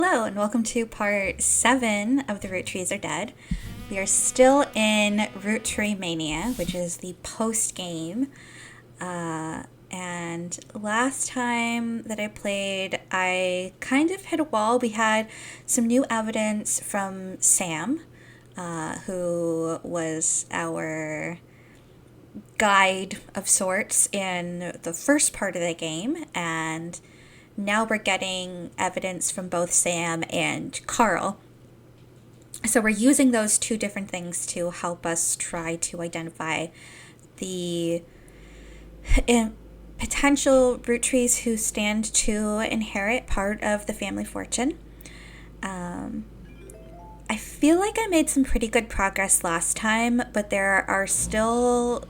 Hello, and welcome to part 7 of the Roottrees are Dead. We are still in Roottreemania, which is the post game. And last time that I played, I kind of hit a wall. We had some new evidence from Sam, who was our guide of sorts in the first part of the game, and now we're getting evidence from both Sam and Carl. So we're using those two different things to help us try to identify the potential Roottrees who stand to inherit part of the family fortune. I feel like I made some pretty good progress last time, but there's still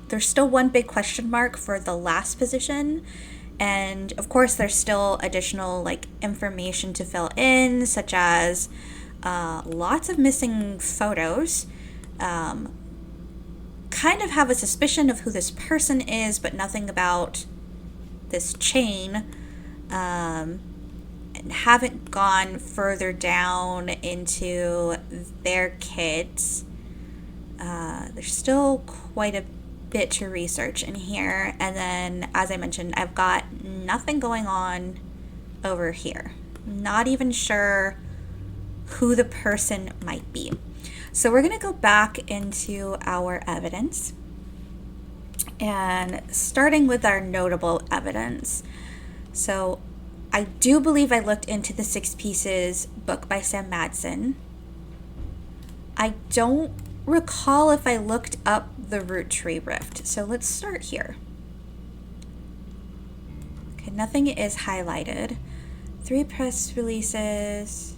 one big question mark for the last position. And of course, there's still additional information to fill in, such as lots of missing photos. Kind of have a suspicion of who this person is, but nothing about this chain. And haven't gone further down into their kids. There's still quite a bit to research in here, and then, as I mentioned, I've got nothing going on over here. Not even sure who the person might be. So we're going to go back into our evidence, and starting with our notable evidence. So I do believe I looked into the Six Pieces book by Sam Madsen. I don't recall if I looked up the Roottree Rift. So let's start here. Okay, nothing is highlighted. 3 press releases.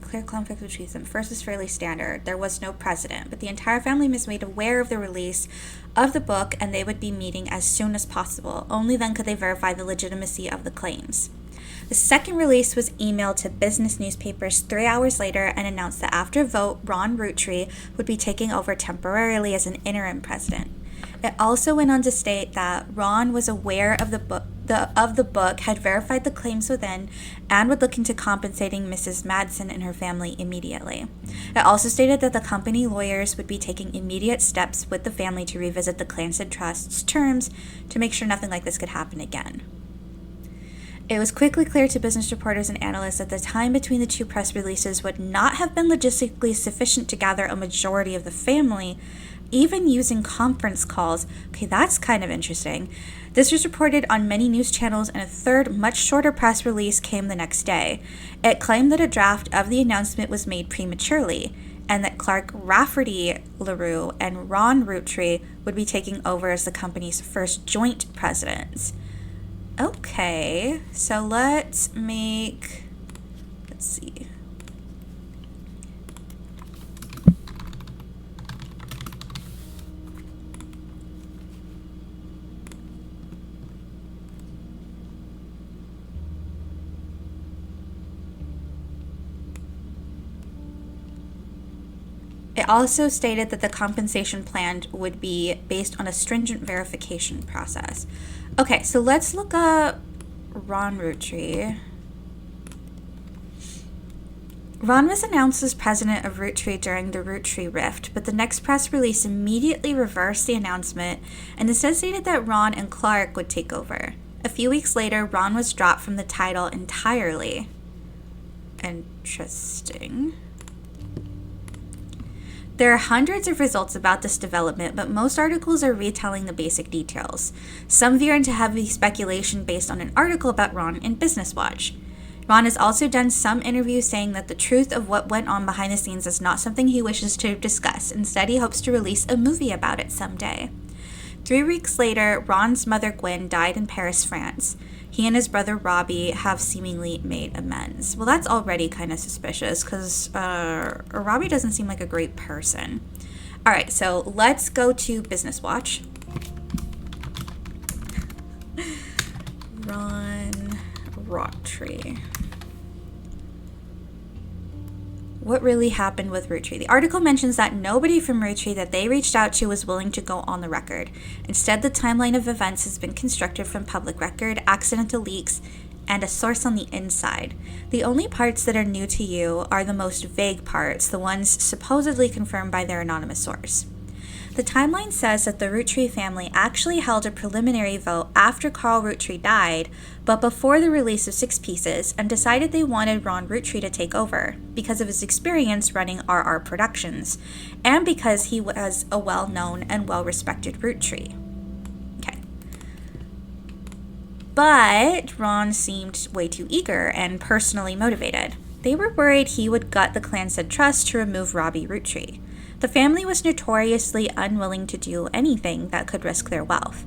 Clear conflict between them. First is fairly standard. There was no precedent, but the entire family was made aware of the release of the book, and they would be meeting as soon as possible. Only then could they verify the legitimacy of the claims. The second release was emailed to business newspapers 3 hours later and announced that after a vote, Ron Roottree would be taking over temporarily as an interim president. It also went on to state that Ron was aware of the book, had verified the claims within, and would look into compensating Mrs. Madsen and her family immediately. It also stated that the company lawyers would be taking immediate steps with the family to revisit the Clancy Trust's terms to make sure nothing like this could happen again. It was quickly clear to business reporters and analysts that the time between the two press releases would not have been logistically sufficient to gather a majority of the family, even using conference calls. Okay, that's kind of interesting. This was reported on many news channels, and a third, much shorter press release came the next day. It claimed that a draft of the announcement was made prematurely, and that Clark Rafferty LaRue and Ron Roottree would be taking over as the company's first joint presidents. Okay, so let's see. It also stated that the compensation plan would be based on a stringent verification process. Okay, so let's look up Ron Roottree. Ron was announced as president of Roottree during the Roottree Rift, but the next press release immediately reversed the announcement and instead stated that Ron and Clark would take over. A few weeks later, Ron was dropped from the title entirely. Interesting. There are hundreds of results about this development, but most articles are retelling the basic details. Some veer into heavy speculation based on an article about Ron in Business Watch. Ron has also done some interviews saying that the truth of what went on behind the scenes is not something he wishes to discuss. Instead, he hopes to release a movie about it someday. 3 weeks later, Ron's mother Gwen died in Paris, France. He and his brother Robbie have seemingly made amends. Well, that's already kind of suspicious because Robbie doesn't seem like a great person. All right, so let's go to Business Watch. Ron Roottree. What really happened with Roottree? The article mentions that nobody from Roottree that they reached out to was willing to go on the record. Instead, the timeline of events has been constructed from public record, accidental leaks, and a source on the inside. The only parts that are new to you are the most vague parts, the ones supposedly confirmed by their anonymous source. The timeline says that the Roottrees family actually held a preliminary vote after Carl Roottrees died, but before the release of Six Pieces, and decided they wanted Ron Roottrees to take over because of his experience running RR Productions, and because he was a well-known and well-respected Roottrees. Okay. But Ron seemed way too eager and personally motivated. They were worried he would gut the Clanstead Trust to remove Robbie Roottrees. The family was notoriously unwilling to do anything that could risk their wealth.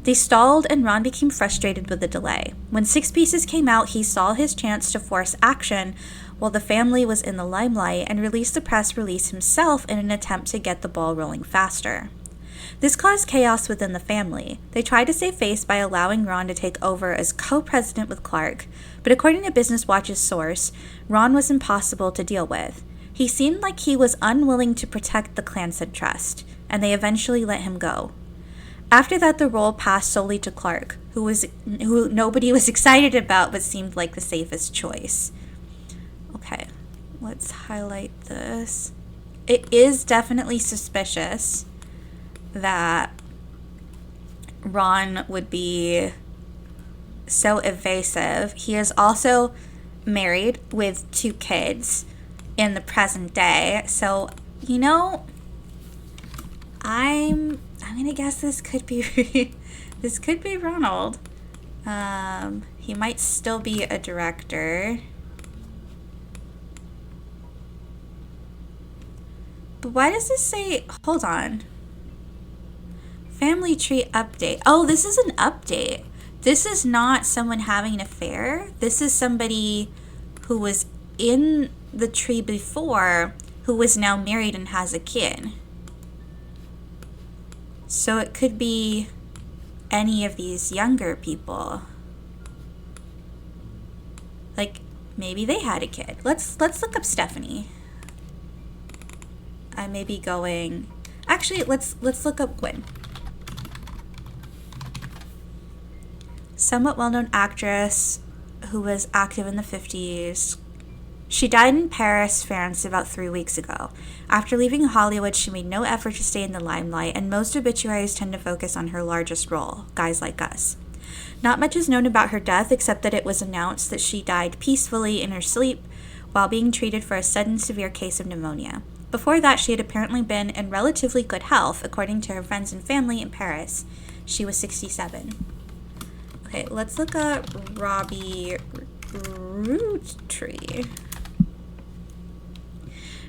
They stalled, and Ron became frustrated with the delay. When Six Pieces came out, he saw his chance to force action while the family was in the limelight and released the press release himself in an attempt to get the ball rolling faster. This caused chaos within the family. They tried to save face by allowing Ron to take over as co-president with Clark, but according to Business Watch's source, Ron was impossible to deal with. He seemed like he was unwilling to protect the Clanstead Trust, and they eventually let him go. After that, the role passed solely to Clark, who nobody was excited about but seemed like the safest choice. Okay, let's highlight this. It is definitely suspicious that Ron would be so evasive. He is also married with 2 kids in the present day, so I'm gonna guess this could be this could be Ronald. He might still be a director, but why does this say, hold on, family tree update? Oh, this is an update. This is not someone having an affair. This is somebody who was in the tree before, who is now married and has a kid. So it could be any of these younger people. Like, maybe they had a kid. Let's look up Stephanie. I may be going... Actually, let's look up Gwen. Somewhat well-known actress who was active in the 50s. She died in Paris, France, about 3 weeks ago. After leaving Hollywood, she made no effort to stay in the limelight, and most obituaries tend to focus on her largest role, Guys Like Us. Not much is known about her death, except that it was announced that she died peacefully in her sleep while being treated for a sudden severe case of pneumonia. Before that, she had apparently been in relatively good health, according to her friends and family in Paris. She was 67. Okay, let's look up Robbie Roottrees.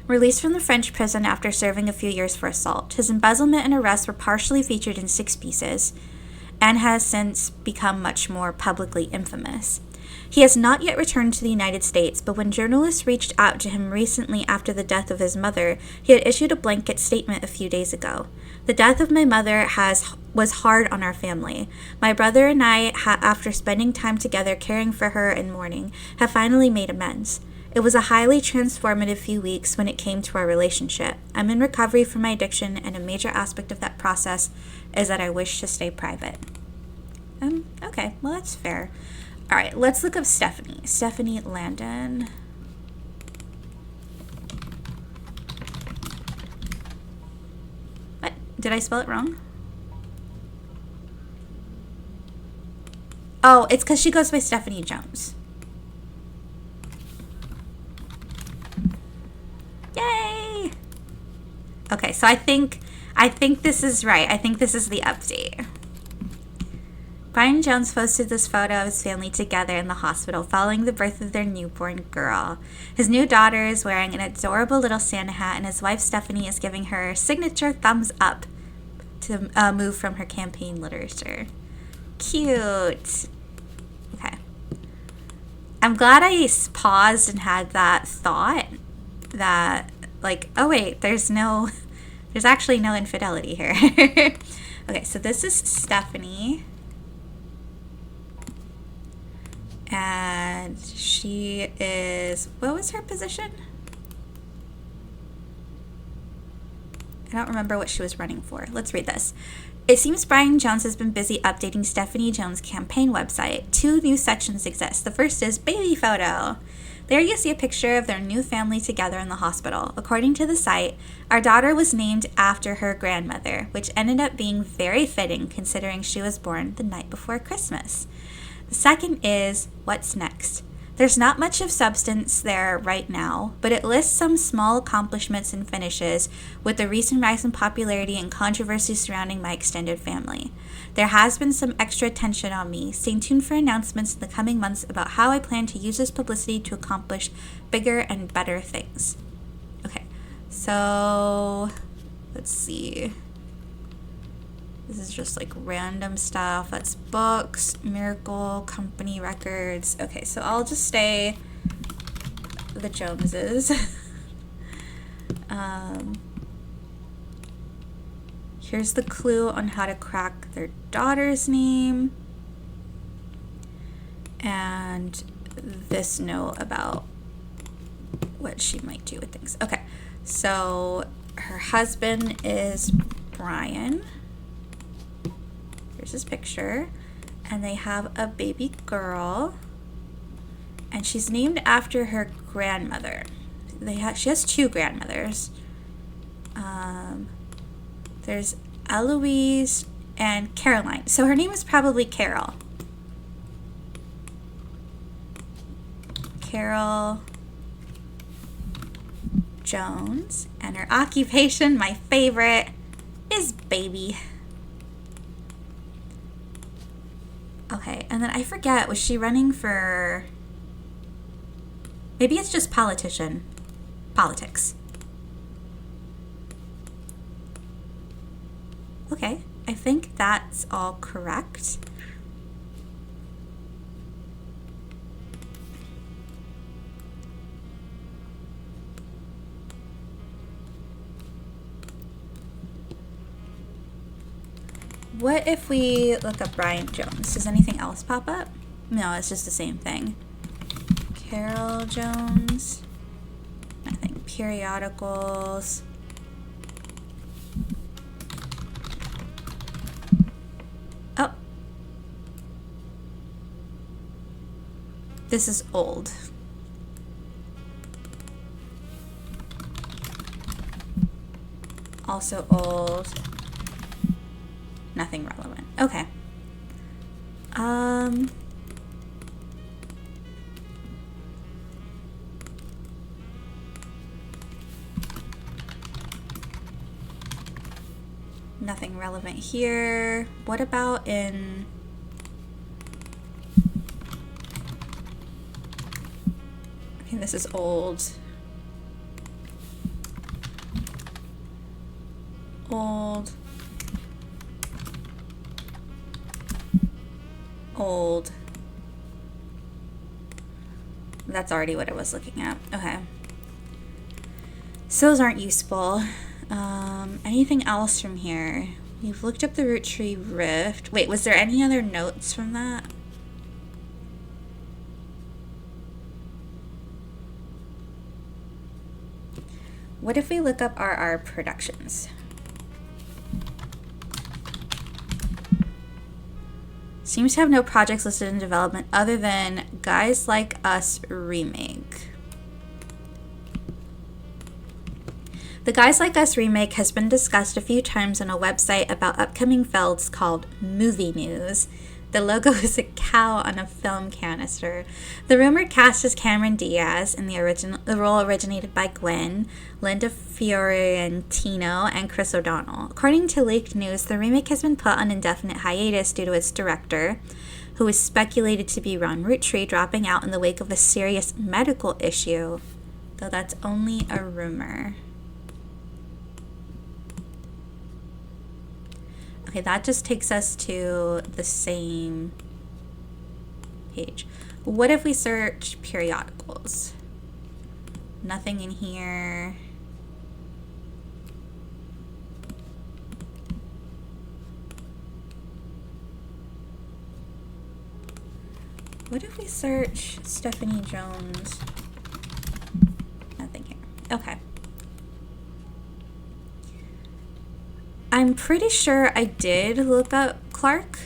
Released from the French prison after serving a few years for assault, his embezzlement and arrest were partially featured in Six Pieces and has since become much more publicly infamous. He has not yet returned to the United States, but when journalists reached out to him recently after the death of his mother, he had issued a blanket statement a few days ago. The death of my mother was hard on our family. My brother and I, after spending time together caring for her and mourning, have finally made amends. It was a highly transformative few weeks when it came to our relationship. I'm in recovery from my addiction, and a major aspect of that process is that I wish to stay private. Okay, well, that's fair. All right, let's look up Stephanie. Stephanie Landon. What? Did I spell it wrong? Oh, it's because she goes by Stephanie Jones. Yay! Okay, so I think this is right. I think this is the update. Brian Jones posted this photo of his family together in the hospital following the birth of their newborn girl. His new daughter is wearing an adorable little Santa hat, and his wife Stephanie is giving her signature thumbs up to move from her campaign literature. Cute. Okay. I'm glad I paused and had that thought that, like, oh wait, there's actually no infidelity here. Okay, so this is Stephanie. And she is, what was her position? I don't remember what she was running for. Let's read this. It seems Brian Jones has been busy updating Stephanie Jones' campaign website. 2 new sections exist. The first is baby photo. There you see a picture of their new family together in the hospital. According to the site, our daughter was named after her grandmother, which ended up being very fitting considering she was born the night before Christmas. The second is what's next. There's not much of substance there right now, but it lists some small accomplishments and finishes with the recent rise in popularity and controversy surrounding my extended family. There has been some extra attention on me. Stay tuned for announcements in the coming months about how I plan to use this publicity to accomplish bigger and better things. Okay, so let's see. This is just like random stuff. That's books, Miracle, company records. Okay, so I'll just say the Joneses. Here's the clue on how to crack their daughter's name. And this note about what she might do with things. Okay, so her husband is Brian. Here's his picture. And they have a baby girl. And she's named after her grandmother. She has 2 grandmothers. There's Eloise and Caroline. So her name is probably Carol. Carol Jones. And her occupation, my favorite, is baby. Okay, and then I forget, was she running for... Maybe it's just politics. Okay, I think that's all correct. What if we look up Brian Jones? Does anything else pop up? No, it's just the same thing. Carol Jones. Nothing. Periodicals. Oh. This is old. Also old. Nothing relevant. Okay. Nothing relevant here. What about in... Okay, this is old. Old. Old. That's already what I was looking at. Okay. So those aren't useful. Anything else from here? We've looked up the Roottree rift. Wait, was there any other notes from that? What if we look up RR Productions? Seems to have no projects listed in development other than Guys Like Us remake. The Guys Like Us remake has been discussed a few times on a website about upcoming films called Movie News. The logo is a cow on a film canister. The rumored cast is Cameron Diaz in the role originated by Gwen, Linda Fiorentino, and Chris O'Donnell. According to leaked news, the remake has been put on indefinite hiatus due to its director, who is speculated to be Ron Roottree, dropping out in the wake of a serious medical issue, though that's only a rumor. Okay, that just takes us to the same page. What if we search periodicals? Nothing in here. What if we search Stephanie Jones? Nothing here. Okay. I'm pretty sure I did look up Clark.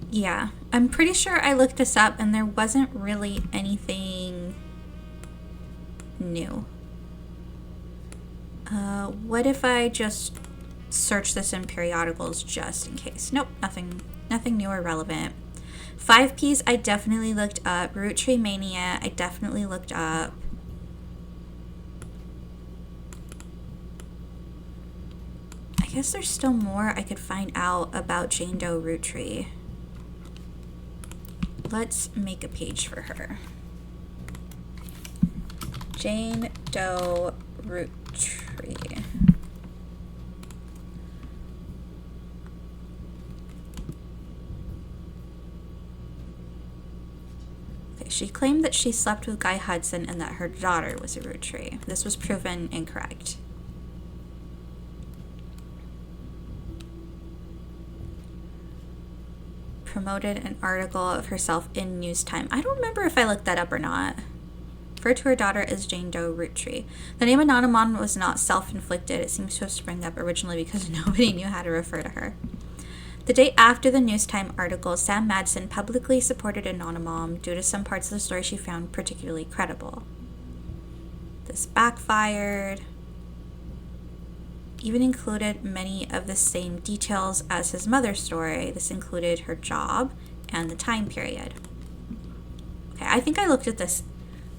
Yeah, I'm pretty sure I looked this up and there wasn't really anything new. What if I just search this in periodicals just in case? Nope, nothing new or relevant. 5Ps I definitely looked up. Roottreemania I definitely looked up. I guess there's still more I could find out about Jane Doe Roottree. Let's make a page for her. Jane Doe Roottrie. Okay, she claimed that she slept with Guy Hudson and that her daughter was a Roottrie. This was proven incorrect. Promoted an article of herself in Newstime. I don't remember if I looked that up or not. Referred to her daughter as Jane Doe Roottrie. The name Anonymon was not self-inflicted. It seems to have sprung up originally because nobody knew how to refer to her. The day after the Newstime article, Sam Madsen publicly supported Anonymon due to some parts of the story she found particularly credible. This backfired. Even included many of the same details as his mother's story. This included her job and the time period. Okay, I think I looked at this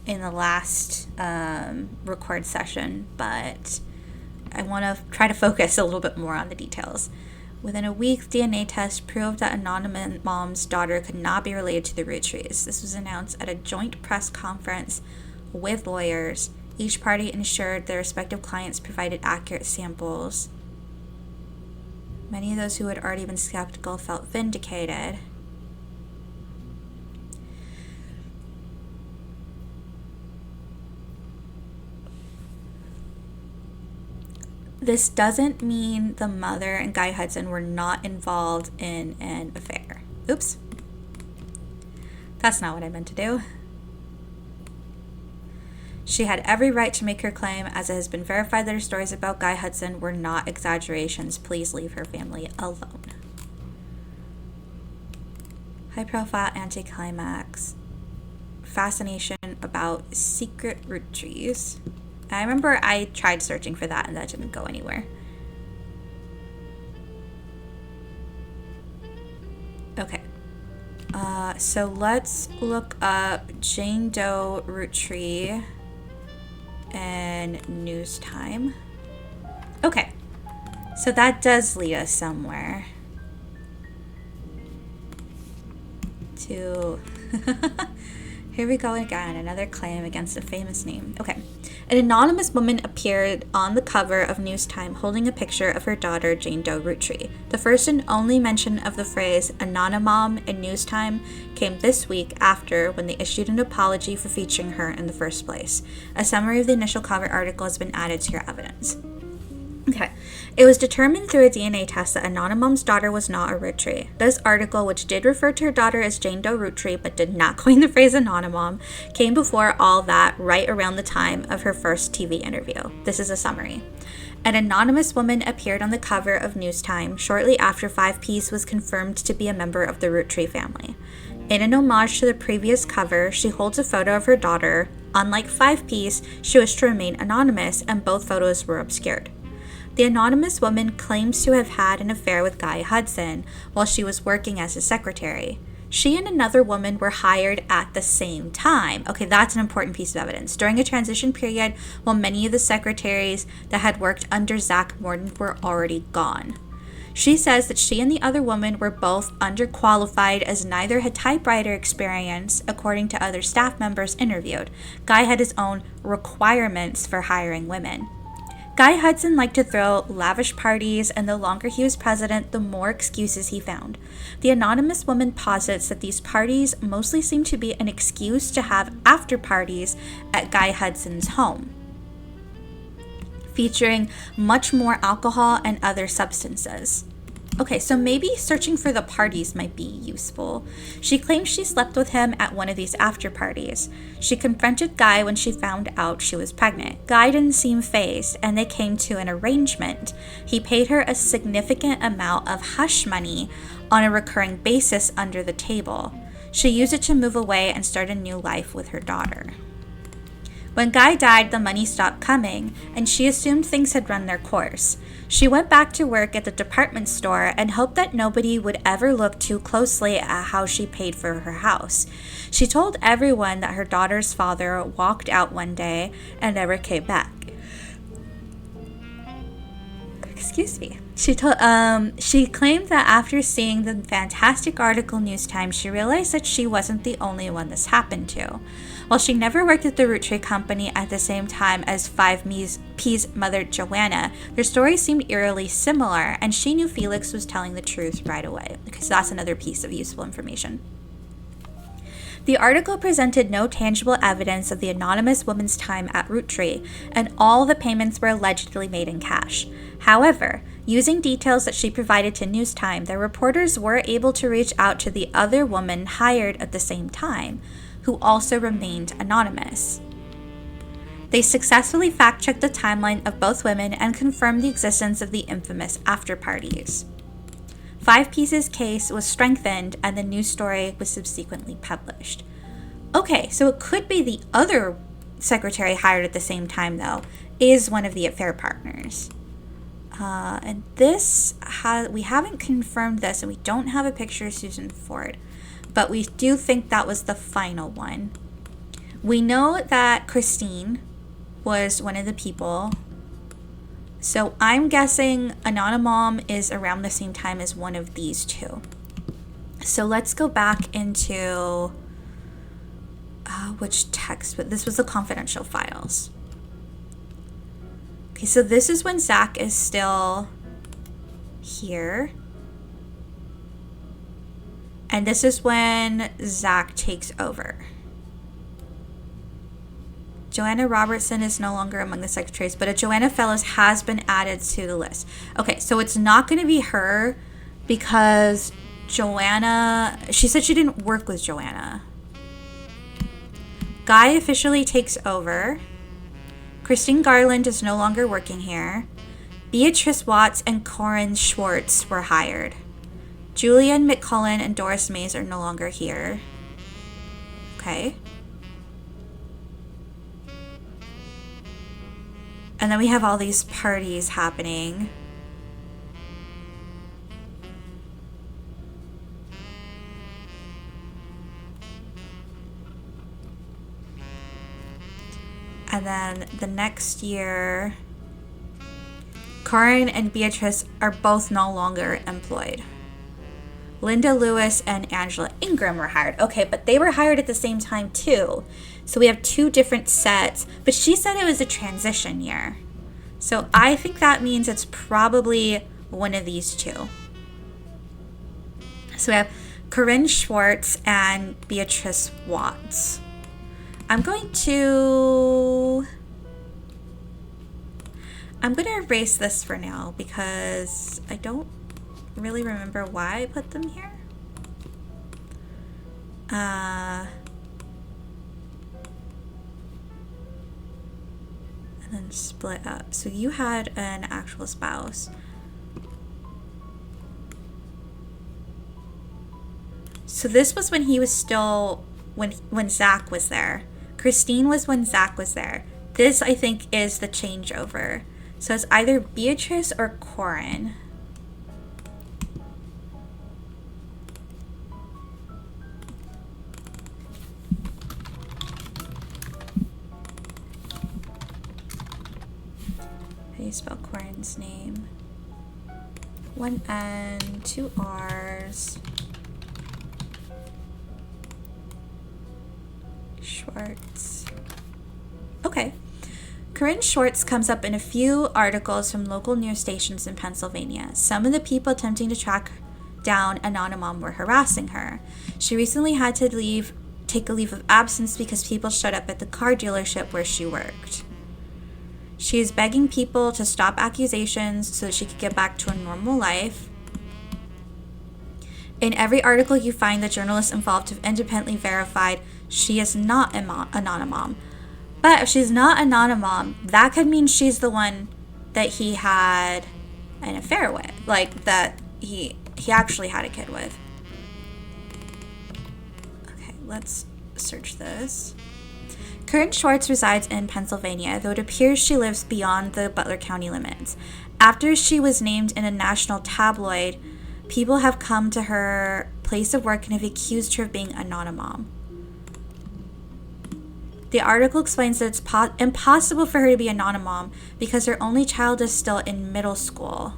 in the last record session, but I want to try to focus a little bit more on the details. Within a week, DNA tests proved that Anonymous daughter could not be related to the Roottrees. This was announced at a joint press conference with lawyers. Each party ensured their respective clients provided accurate samples. Many of those who had already been skeptical felt vindicated. This doesn't mean the mother and Guy Hudson were not involved in an affair. Oops. That's not what I meant to do. She had every right to make her claim, as it has been verified that her stories about Guy Hudson were not exaggerations. Please leave her family alone. High-profile anticlimax. Fascination about secret Roottrees. I remember I tried searching for that and that didn't go anywhere. Okay. So let's look up Jane Doe Roottrie and Newstime. Okay. So that does lead us somewhere. To... Here we go again, another claim against a famous name. Okay. An anonymous woman appeared on the cover of Newstime holding a picture of her daughter, Jane Doe Roottrie. The first and only mention of the phrase Anonymom in Newstime came this week after when they issued an apology for featuring her in the first place. A summary of the initial cover article has been added to your evidence. Okay. It was determined through a DNA test that Anonymom's daughter was not a Roottrie. This article, which did refer to her daughter as Jane Doe Roottrie but did not coin the phrase Anonymom, came before all that right around the time of her first TV interview. This is a summary. An anonymous woman appeared on the cover of Newstime shortly after 5Ps was confirmed to be a member of the Roottree family. In an homage to the previous cover, she holds a photo of her daughter. Unlike 5Ps, she wished to remain anonymous and both photos were obscured. The anonymous woman claims to have had an affair with Guy Hudson while she was working as his secretary. She and another woman were hired at the same time. Okay, that's an important piece of evidence. During a transition period, while many of the secretaries that had worked under Zach Morton were already gone. She says that she and the other woman were both underqualified as neither had typewriter experience, according to other staff members interviewed. Guy had his own requirements for hiring women. Guy Hudson liked to throw lavish parties, and the longer he was president, the more excuses he found. The anonymous woman posits that these parties mostly seemed to be an excuse to have after parties at Guy Hudson's home. featuring much more alcohol and other substances. Okay, so maybe searching for the parties might be useful. She claims she slept with him at one of these after parties. She confronted Guy when she found out she was pregnant. Guy didn't seem fazed, and they came to an arrangement. He paid her a significant amount of hush money on a recurring basis under the table. She used it to move away and start a new life with her daughter. When Guy died, the money stopped coming, and she assumed things had run their course. She went back to work at the department store and hoped that nobody would ever look too closely at how she paid for her house. She told everyone that her daughter's father walked out one day and never came back. Excuse me. She claimed that after seeing the fantastic article News Times, she realized that she wasn't the only one this happened to. While she never worked at the Roottrees company at the same time as 5P's mother Joanna, their stories seemed eerily similar, and she knew Felix was telling the truth right away, because that's another piece of useful information. The article presented no tangible evidence of the anonymous woman's time at Roottrees, and all the payments were allegedly made in cash. However, using details that she provided to News Time, the reporters were able to reach out to the other woman hired at the same time, who also remained anonymous. They successfully fact-checked the timeline of both women and confirmed the existence of the infamous after-parties. 5P's case was strengthened, and the news story was subsequently published. Okay, so it could be the other secretary hired at the same time, though, is one of the affair partners. And we haven't confirmed this, and we don't have a picture of Susan Ford, but we do think that was the final one. We know that Christine was one of the people. So I'm guessing Anonymom is around the same time as one of these two. So let's go back into which text, but this was the confidential files. Okay, so this is when Zach is still here. And this is when Zach takes over. Joanna Robertson is no longer among the secretaries, but a Joanna Fellows has been added to the list. Okay, so it's not going to be her because Joanna, she said she didn't work with Joanna. Guy officially takes over. Christine Garland is no longer working here. Beatrice Watts and Corinne Schwartz were hired. Julian McCullen and Doris Mays are no longer here. Okay. And then we have all these parties happening. And then the next year, Corinne and Beatrice are both no longer employed. Linda Lewis and Angela Ingram were hired. Okay, but they were hired at the same time too. So we have two different sets. But she said it was a transition year. So I think that means it's probably one of these two. So we have Corinne Schwartz and Beatrice Watts. I'm going to erase this for now because I don't really remember why I put them here. And then split up. So you had an actual spouse. So this was when he was still, when Zach was there. Christine was when Zach was there. This, I think, is the changeover. So it's either Beatrice or Corinne. How do you spell Corinne's name? 1 N, 2 R's. Schwartz. Okay. Corinne Schwartz comes up in a few articles from local news stations in Pennsylvania. Some of the people attempting to track down Anonymom were harassing her. She recently had to take a leave of absence because people showed up at the car dealership where she worked. She is begging people to stop accusations so that she could get back to a normal life. In every article you find, the journalists involved have independently verified she is not anonymous. But if she's not anonymous, that could mean she's the one that he had an affair with. Like, that he actually had a kid with. Okay, let's search this. Corinne Schwartz resides in Pennsylvania, though it appears she lives beyond the Butler County limits. After she was named in a national tabloid, people have come to her place of work and have accused her of being anonymous. The article explains that it's impossible for her to be anonymous because her only child is still in middle school.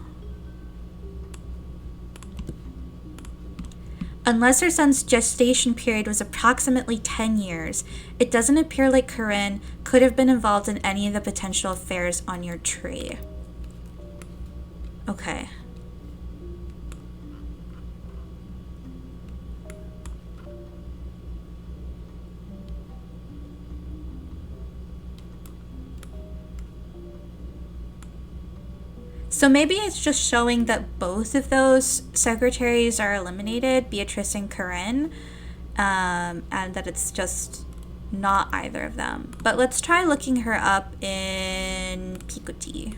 Unless her son's gestation period was approximately 10 years, it doesn't appear like Corinne could have been involved in any of the potential affairs on your tree. Okay. So maybe it's just showing that both of those secretaries are eliminated, Beatrice and Corinne, and that it's just not either of them. But let's try looking her up in Picotee.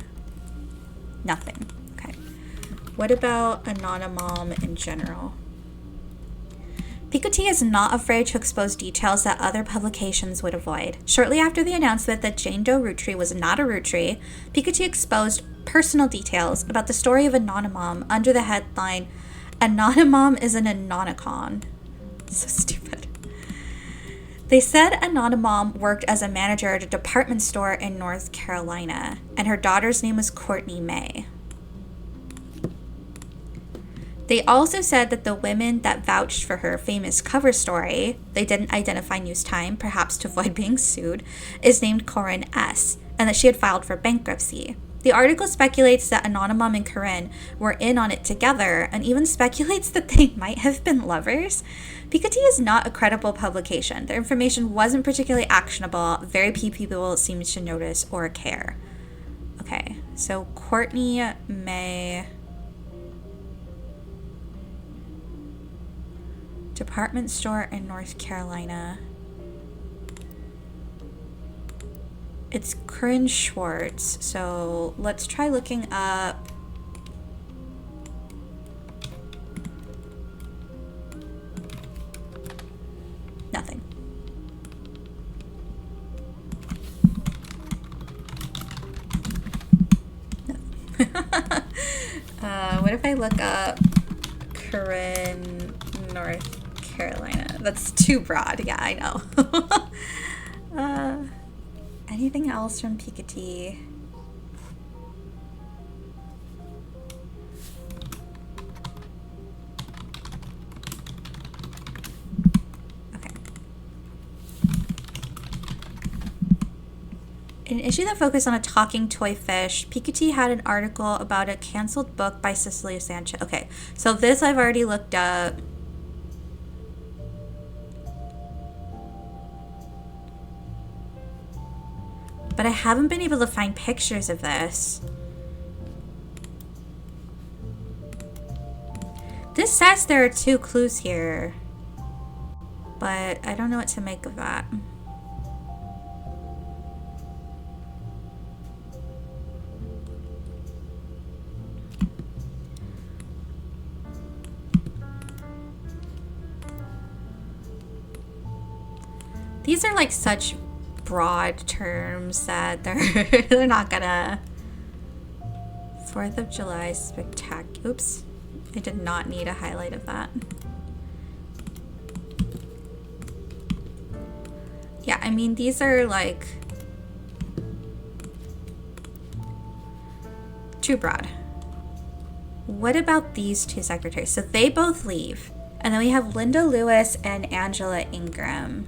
Nothing. Okay. What about anonymous in general? Picotee is not afraid to expose details that other publications would avoid. Shortly after the announcement that Jane Doe Roottrees was not a Roottrees, Picotee exposed personal details about the story of Anonymom under the headline, Anonymom is an Anonicon. So stupid. They said Anonymom worked as a manager at a department store in North Carolina, and her daughter's name was Courtney May. They also said that the women that vouched for her famous cover story, they didn't identify news time, perhaps to avoid being sued, is named Corinne S., and that she had filed for bankruptcy. The article speculates that Anonymom and Corinne were in on it together, and even speculates that they might have been lovers. Picotee is not a credible publication. Their information wasn't particularly actionable. Very few people seemed to notice or care. Okay, so Courtney May... department store in North Carolina. It's Corinne Schwartz, so let's try looking up nothing. What if I look up Corinne North Carolina? That's too broad. Yeah, I know. Anything else from Picotee? Okay. In an issue that focused on a talking toy fish, Picotee had an article about a canceled book by Cecilia Sanchez. Okay, so this I've already looked up. But I haven't been able to find pictures of this. This says there are 2 clues here, but I don't know what to make of that. These are like such broad terms that they're not gonna. 4th of July spectacular. Oops, I did not need a highlight of that. Yeah, I mean, these are like too broad. What about these 2 secretaries? So they both leave, and then we have Linda Lewis and Angela Ingram.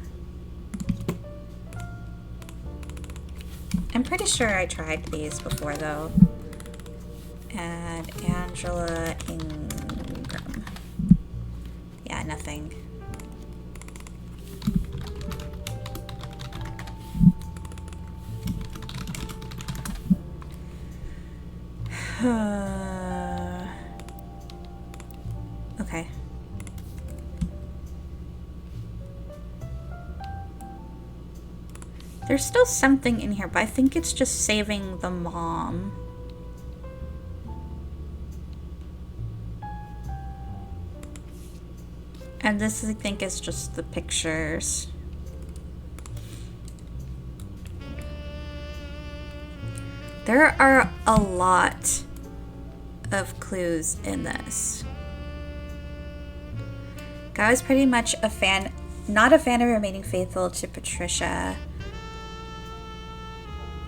I'm pretty sure I tried these before, though. And Angela Ingram. Yeah, nothing. Okay. There's still something in here, but I think it's just saving the mom. And this, I think, is just the pictures. There are a lot of clues in this. Guy was pretty much a fan, not a fan of remaining faithful to Patricia.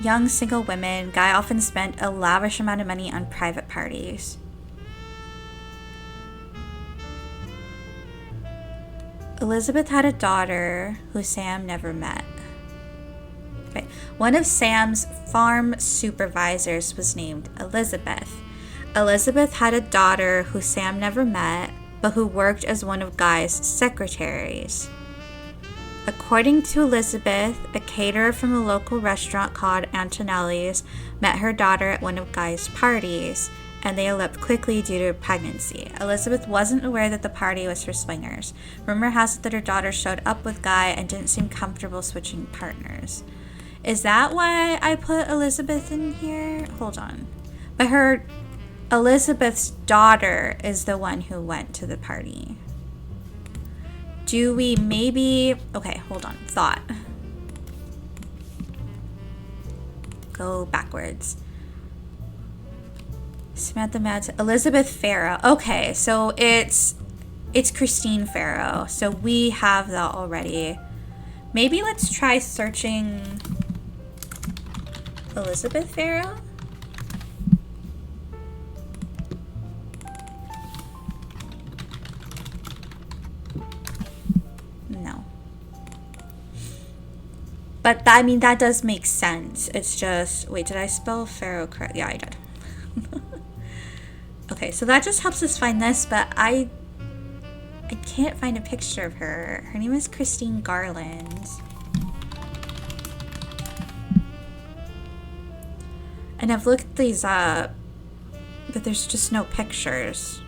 Young single women, Guy often spent a lavish amount of money on private parties. Elizabeth had a daughter who Sam never met. Right. One of Sam's farm supervisors was named Elizabeth. Elizabeth had a daughter who Sam never met, but who worked as one of Guy's secretaries. According to Elizabeth, a caterer from a local restaurant called Antonelli's met her daughter at one of Guy's parties, and they eloped quickly due to pregnancy. Elizabeth wasn't aware that the party was for swingers. Rumor has it that her daughter showed up with Guy and didn't seem comfortable switching partners. Is that why I put Elizabeth in here? Hold on. But Elizabeth's daughter is the one who went to the party. Do we maybe... Okay, hold on. Thought. Go backwards. Samantha Mads, Elizabeth Farrow. Okay, so it's Christine Farrow. So we have that already. Maybe let's try searching Elizabeth Farrow. No. But I mean, that does make sense. It's just, wait, did I spell Farrow correct? Yeah, I did. Okay, so that just helps us find this, but I can't find a picture of her. Her name is Christine Garland. And I've looked these up, but there's just no pictures.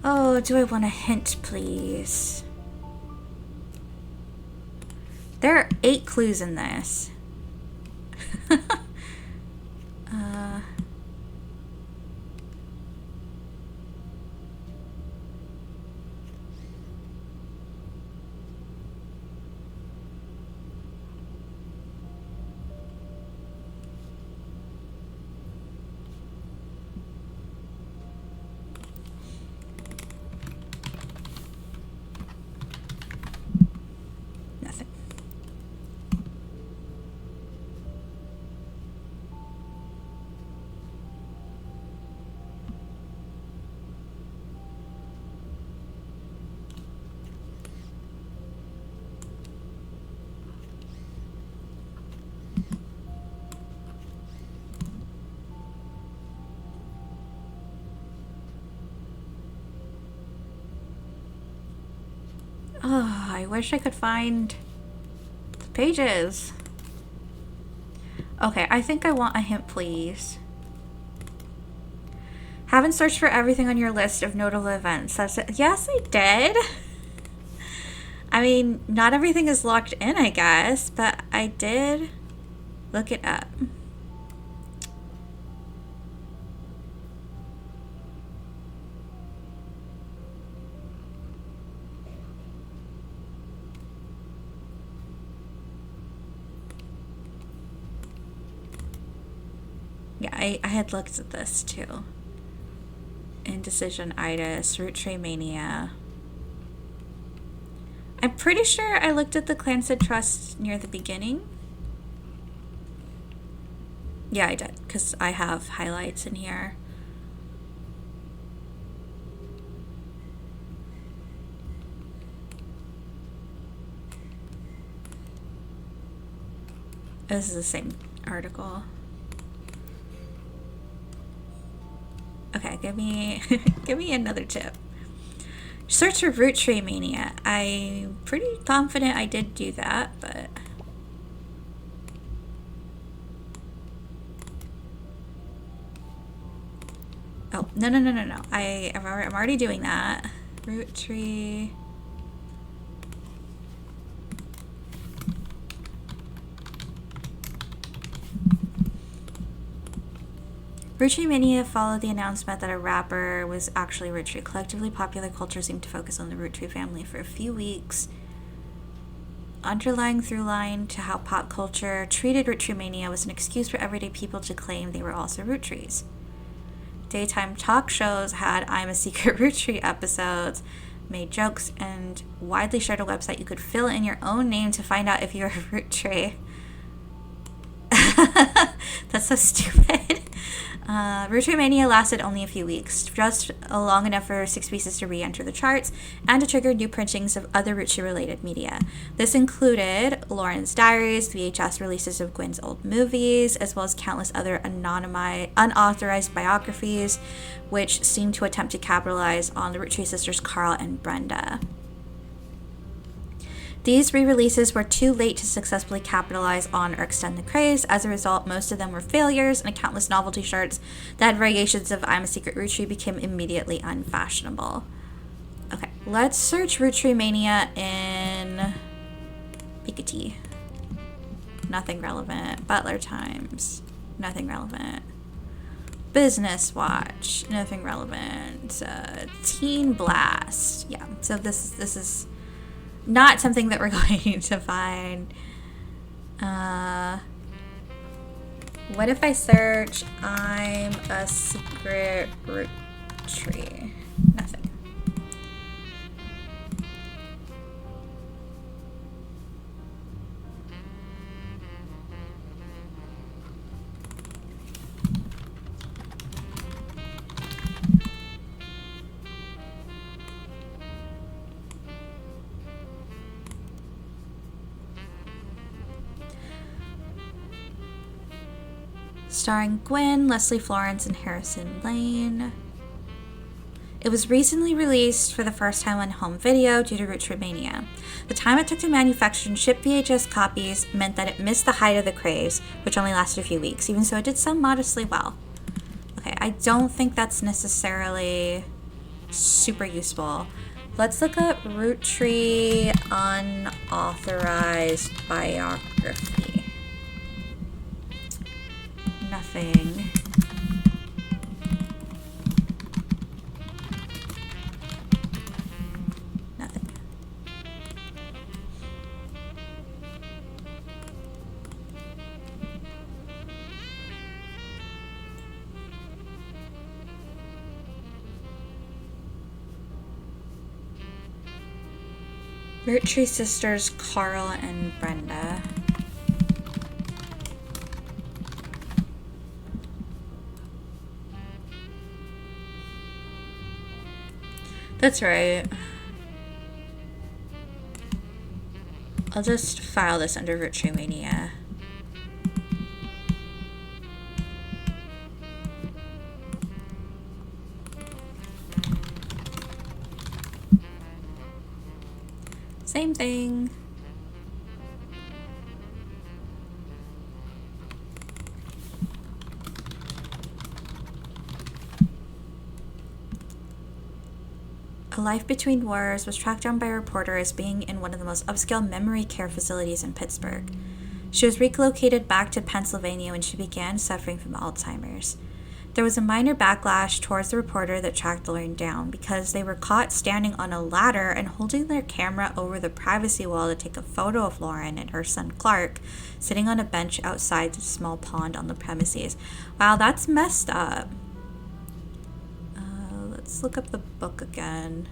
Oh, do I want a hint, please? There are 8 clues in this. Nothing. Oh, I wish I could find the pages. Okay, I think I want a hint, please. Haven't searched for everything on your list of notable events. That's it. Yes, I did. I mean, not everything is locked in, I guess, but I did look it up. Yeah, I had looked at this too. Indecision-itis, Roottreemania. I'm pretty sure I looked at the Clancy Trust near the beginning. Yeah, I did, because I have highlights in here. This is the same article. Okay, give me give me another tip. Search for Roottreemania. I'm pretty confident I did do that, but... Oh, no. I'm already doing that. Roottree. Roottreemania followed the announcement that a rapper was actually Roottree. Collectively, popular culture seemed to focus on the Roottrees family for a few weeks. Underlying through line to how pop culture treated Roottreemania was an excuse for everyday people to claim they were also Rootrees. Daytime talk shows had I'm a Secret Roottree episodes, made jokes, and widely shared a website you could fill in your own name to find out if you were a Roottrie. That's so stupid. Roottreemania lasted only a few weeks, just long enough for Six Pieces to re-enter the charts and to trigger new printings of other Roottrie-related media. This included Lauren's diaries, VHS releases of Gwen's old movies, as well as countless other unauthorized biographies, which seemed to attempt to capitalize on the Roottree sisters Carl and Brenda. These re-releases were too late to successfully capitalize on or extend the craze. As a result, most of them were failures, and countless novelty shirts that had variations of I'm a Secret Roottree became immediately unfashionable. Okay, let's search Roottreemania in Piketty. Nothing relevant. Butler Times. Nothing relevant. Business Watch. Nothing relevant. Teen Blast. Yeah, so this is not something that we're going to find. What if I search I'm a Secret Roottree? Nothing. Starring Gwen, Leslie Florence, and Harrison Lane. It was recently released for the first time on home video due to Roottreemania. The time it took to manufacture and ship VHS copies meant that it missed the height of the craze, which only lasted a few weeks. Even so, it did sell modestly well. Okay, I don't think that's necessarily super useful. Let's look up Roottree unauthorized biography. Nothing. Nothing. Roottrie sisters Carl and Brenda. That's right. I'll just file this under Roottreemania. Same thing. A Life Between Wars was tracked down by a reporter as being in one of the most upscale memory care facilities in Pittsburgh. She was relocated back to Pennsylvania when she began suffering from Alzheimer's. There was a minor backlash towards the reporter that tracked Lauren down because they were caught standing on a ladder and holding their camera over the privacy wall to take a photo of Lauren and her son Clark sitting on a bench outside the small pond on the premises. Wow, that's messed up. Let's look up the book again.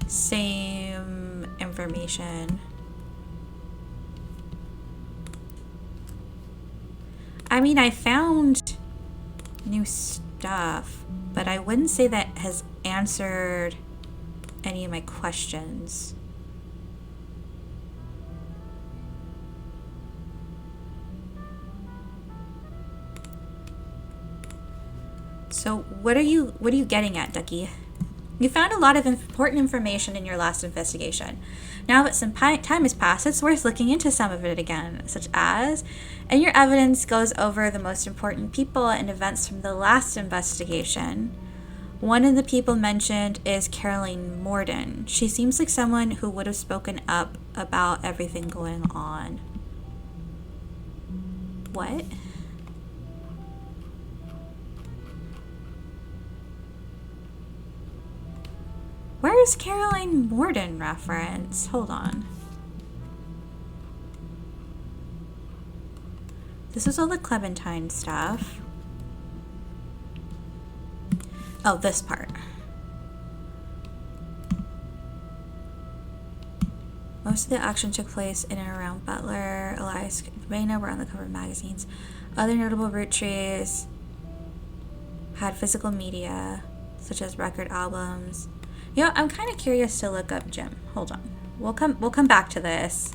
Same information. I mean, I found new stuff, but I wouldn't say that has answered any of my questions. So what are you getting at, Ducky? You found a lot of important information in your last investigation. Now that some time has passed, it's worth looking into some of it again, such as, and your evidence goes over the most important people and events from the last investigation. One of the people mentioned is Caroline Morden. She seems like someone who would have spoken up about everything going on. What? Where is Caroline Morden reference? Hold on. This is all the Clementine stuff. Oh, this part. Most of the action took place in and around Butler. Elias and Raina were on the cover of magazines. Other notable Roottrees had physical media, such as record albums. You know, I'm kind of curious to look up Jim. Hold on. We'll come back to this.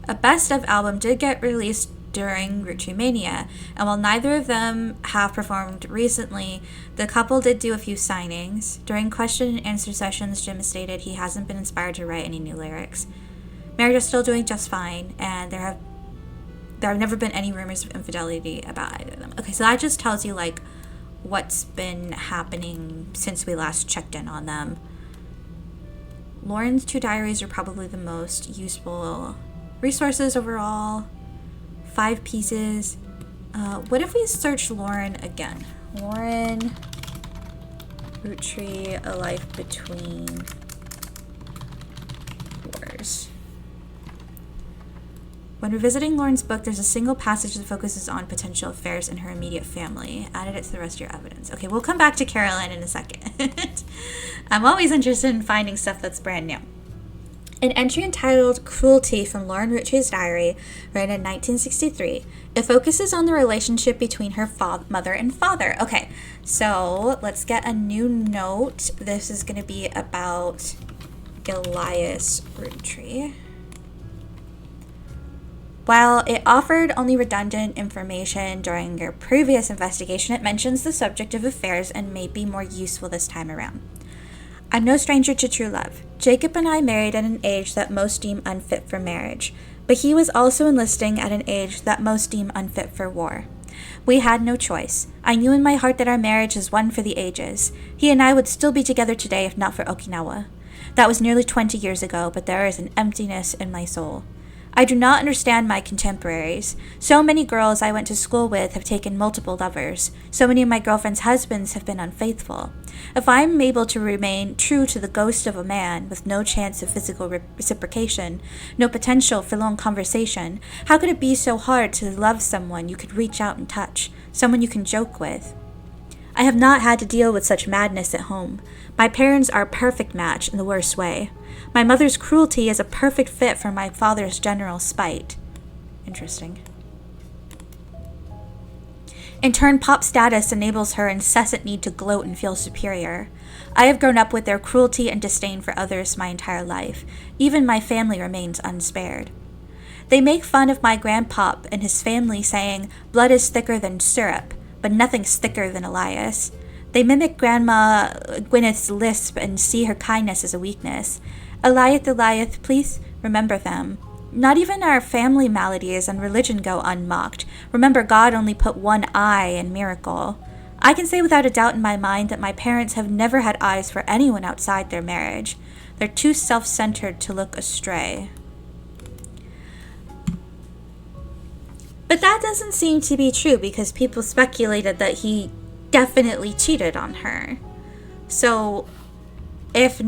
A best of album did get released during Roottreemania, and while neither of them have performed recently, the couple did do a few signings. During question and answer sessions, Jim stated he hasn't been inspired to write any new lyrics. Marriage is still doing just fine, and there have never been any rumors of infidelity about either of them. Okay, so that just tells you like what's been happening since we last checked in on them. Lauren's 2 diaries are probably the most useful resources overall. 5 pieces. What if we search Lauren again? Lauren Roottree, A Life Between Wars. When revisiting Lauren's book, there's a single passage that focuses on potential affairs in her immediate family. Added it to the rest of your evidence. Okay, we'll come back to Caroline in a second. I'm always interested in finding stuff that's brand new. An entry entitled Cruelty from Lauren Roottree's diary, written in 1963. It focuses on the relationship between her mother and father. Okay, so let's get a new note. This is going to be about Elias Roottree. While it offered only redundant information during your previous investigation, it mentions the subject of affairs and may be more useful this time around. I'm no stranger to true love. Jacob and I married at an age that most deem unfit for marriage, but he was also enlisting at an age that most deem unfit for war. We had no choice. I knew in my heart that our marriage is one for the ages. He and I would still be together today if not for Okinawa. That was nearly 20 years ago, but there is an emptiness in my soul. I do not understand my contemporaries. So many girls I went to school with have taken multiple lovers. So many of my girlfriend's husbands have been unfaithful. If I am able to remain true to the ghost of a man with no chance of physical reciprocation, no potential for long conversation, how could it be so hard to love someone you could reach out and touch, someone you can joke with? I have not had to deal with such madness at home. My parents are a perfect match in the worst way. My mother's cruelty is a perfect fit for my father's general spite. Interesting. In turn, pop status enables her incessant need to gloat and feel superior. I have grown up with their cruelty and disdain for others my entire life. Even my family remains unspared. They make fun of my grandpop and his family, saying, blood is thicker than syrup, but nothing's thicker than Elias. They mimic Grandma Gwyneth's lisp and see her kindness as a weakness. Elias, please remember them. Not even our family maladies and religion go unmocked. Remember, God only put one eye in miracle. I can say without a doubt in my mind that my parents have never had eyes for anyone outside their marriage. They're too self-centered to look astray. But that doesn't seem to be true because people speculated that he definitely cheated on her. So, if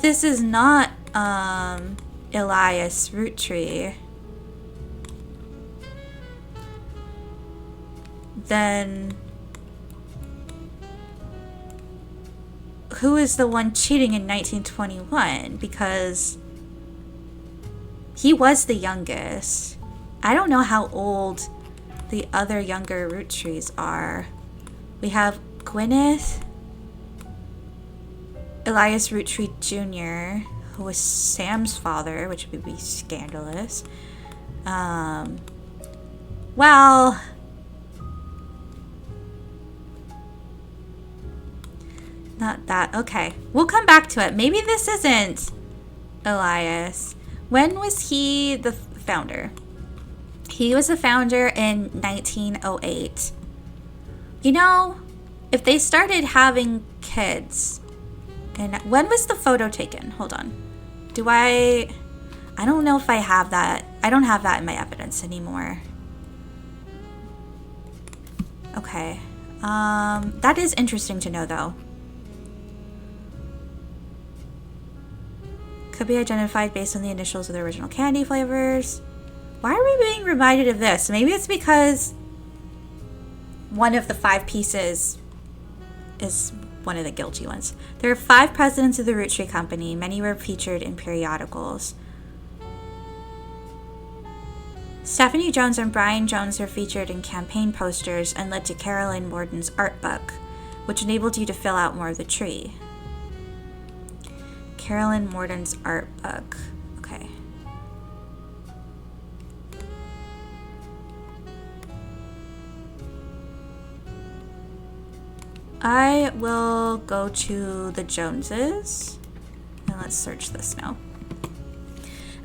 this is not Elias Roottree, then who is the one cheating in 1921? Because he was the youngest. I don't know how old the other younger Roottrees are. We have Gwyneth, Elias Roottree Jr., who was Sam's father, which would be scandalous. Well, not that. Okay, we'll come back to it. Maybe this isn't Elias. When was he the founder? He was the founder in 1908. You know, if they started having kids, and when was the photo taken? Hold on. I don't know if I have that. I don't have that in my evidence anymore. Okay. That is interesting to know, though. Could be identified based on the initials of the original candy flavors. Why are we being reminded of this? Maybe it's because one of the 5 pieces is one of the guilty ones. There are 5 presidents of the Roottrees Company. Many were featured in periodicals. Stephanie Jones and Brian Jones were featured in campaign posters and led to Caroline Morden's art book, which enabled you to fill out more of the tree. Caroline Morden's art book. Okay. I will go to the Joneses, and let's search this now.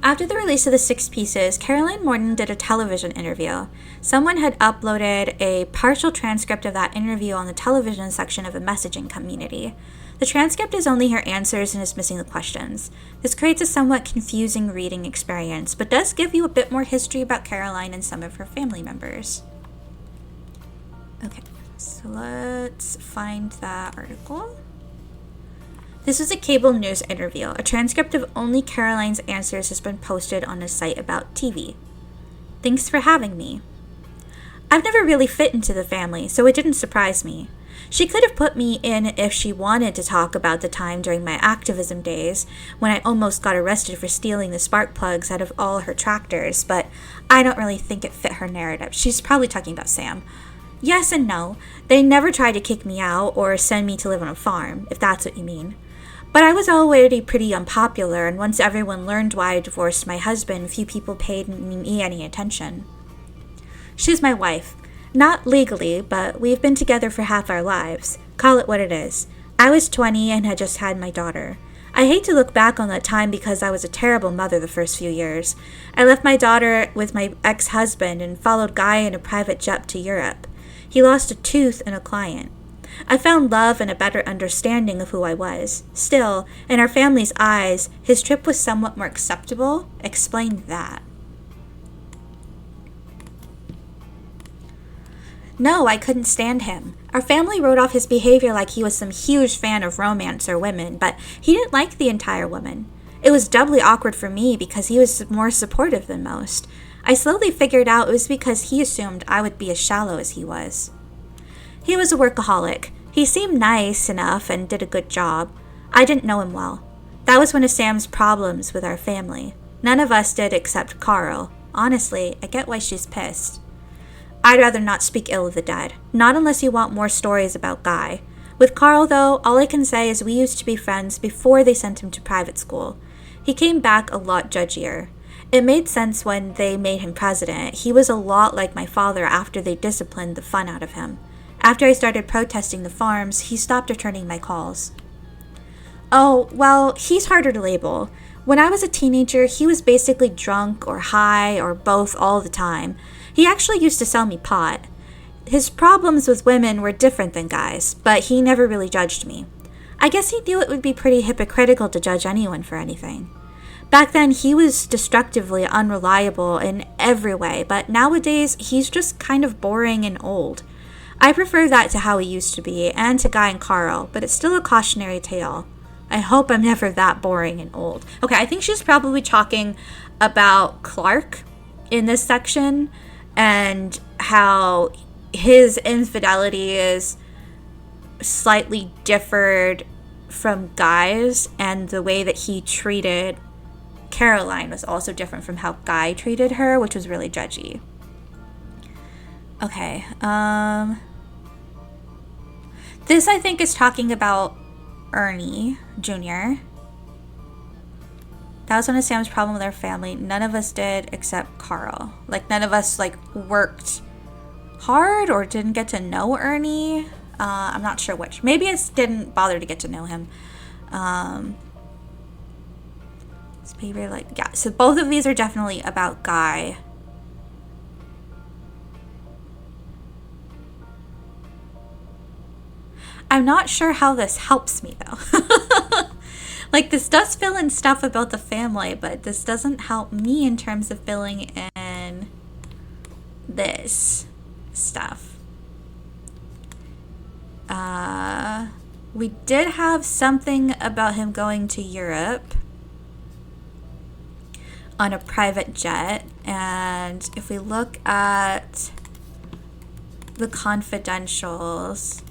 After the release of the 6 pieces, Caroline Morden did a television interview. Someone had uploaded a partial transcript of that interview on the television section of a messaging community. The transcript is only her answers and is missing the questions. This creates a somewhat confusing reading experience, but does give you a bit more history about Caroline and some of her family members. Okay, so let's find that article. This was a cable news interview. A transcript of only Caroline's answers has been posted on a site about TV. Thanks for having me. I've never really fit into the family, so it didn't surprise me. She could have put me in if she wanted to talk about the time during my activism days when I almost got arrested for stealing the spark plugs out of all her tractors, but I don't really think it fit her narrative. She's probably talking about Sam. Yes and no. They never tried to kick me out or send me to live on a farm, if that's what you mean. But I was already pretty unpopular, and once everyone learned why I divorced my husband, few people paid me any attention. She's my wife. Not legally, but we've been together for half our lives. Call it what it is. I was 20 and had just had my daughter. I hate to look back on that time because I was a terrible mother the first few years. I left my daughter with my ex-husband and followed Guy in a private jet to Europe. He lost a tooth and a client. I found love and a better understanding of who I was. Still, in our family's eyes, his trip was somewhat more acceptable. Explain that. No, I couldn't stand him. Our family wrote off his behavior like he was some huge fan of romance or women, but he didn't like the entire woman. It was doubly awkward for me because he was more supportive than most. I slowly figured out it was because he assumed I would be as shallow as he was. He was a workaholic. He seemed nice enough and did a good job. I didn't know him well. That was one of Sam's problems with our family. None of us did except Carl. Honestly, I get why she's pissed. I'd rather not speak ill of the dead, not unless you want more stories about Guy. With Carl, though, all I can say is we used to be friends before they sent him to private school. He came back a lot judgier. It made sense when they made him president. He was a lot like my father after they disciplined the fun out of him. After I started protesting the farms, he stopped returning my calls. Oh, well, he's harder to label. When I was a teenager, he was basically drunk or high or both all the time. He actually used to sell me pot. His problems with women were different than Guy's, but he never really judged me. I guess he knew it would be pretty hypocritical to judge anyone for anything. Back then, he was destructively unreliable in every way, but nowadays, he's just kind of boring and old. I prefer that to how he used to be, and to Guy and Carl, but it's still a cautionary tale. I hope I'm never that boring and old. Okay, I think she's probably talking about Clark in this section, and how his infidelity is slightly differed from Guy's, and the way that he treated Caroline was also different from how Guy treated her, which was really judgy. Okay, this I think is talking about Ernie Jr. That was one of Sam's problem with our family. None of us did except Carl. Like, none of us, like, worked hard or didn't get to know Ernie. I'm not sure which. Maybe I didn't bother to get to know him. Maybe, like, yeah. So both of these are definitely about Guy. I'm not sure how this helps me, though. Like, this does fill in stuff about the family, but this doesn't help me in terms of filling in this stuff. We did have something about him going to Europe on a private jet, and if we look at the confidentials,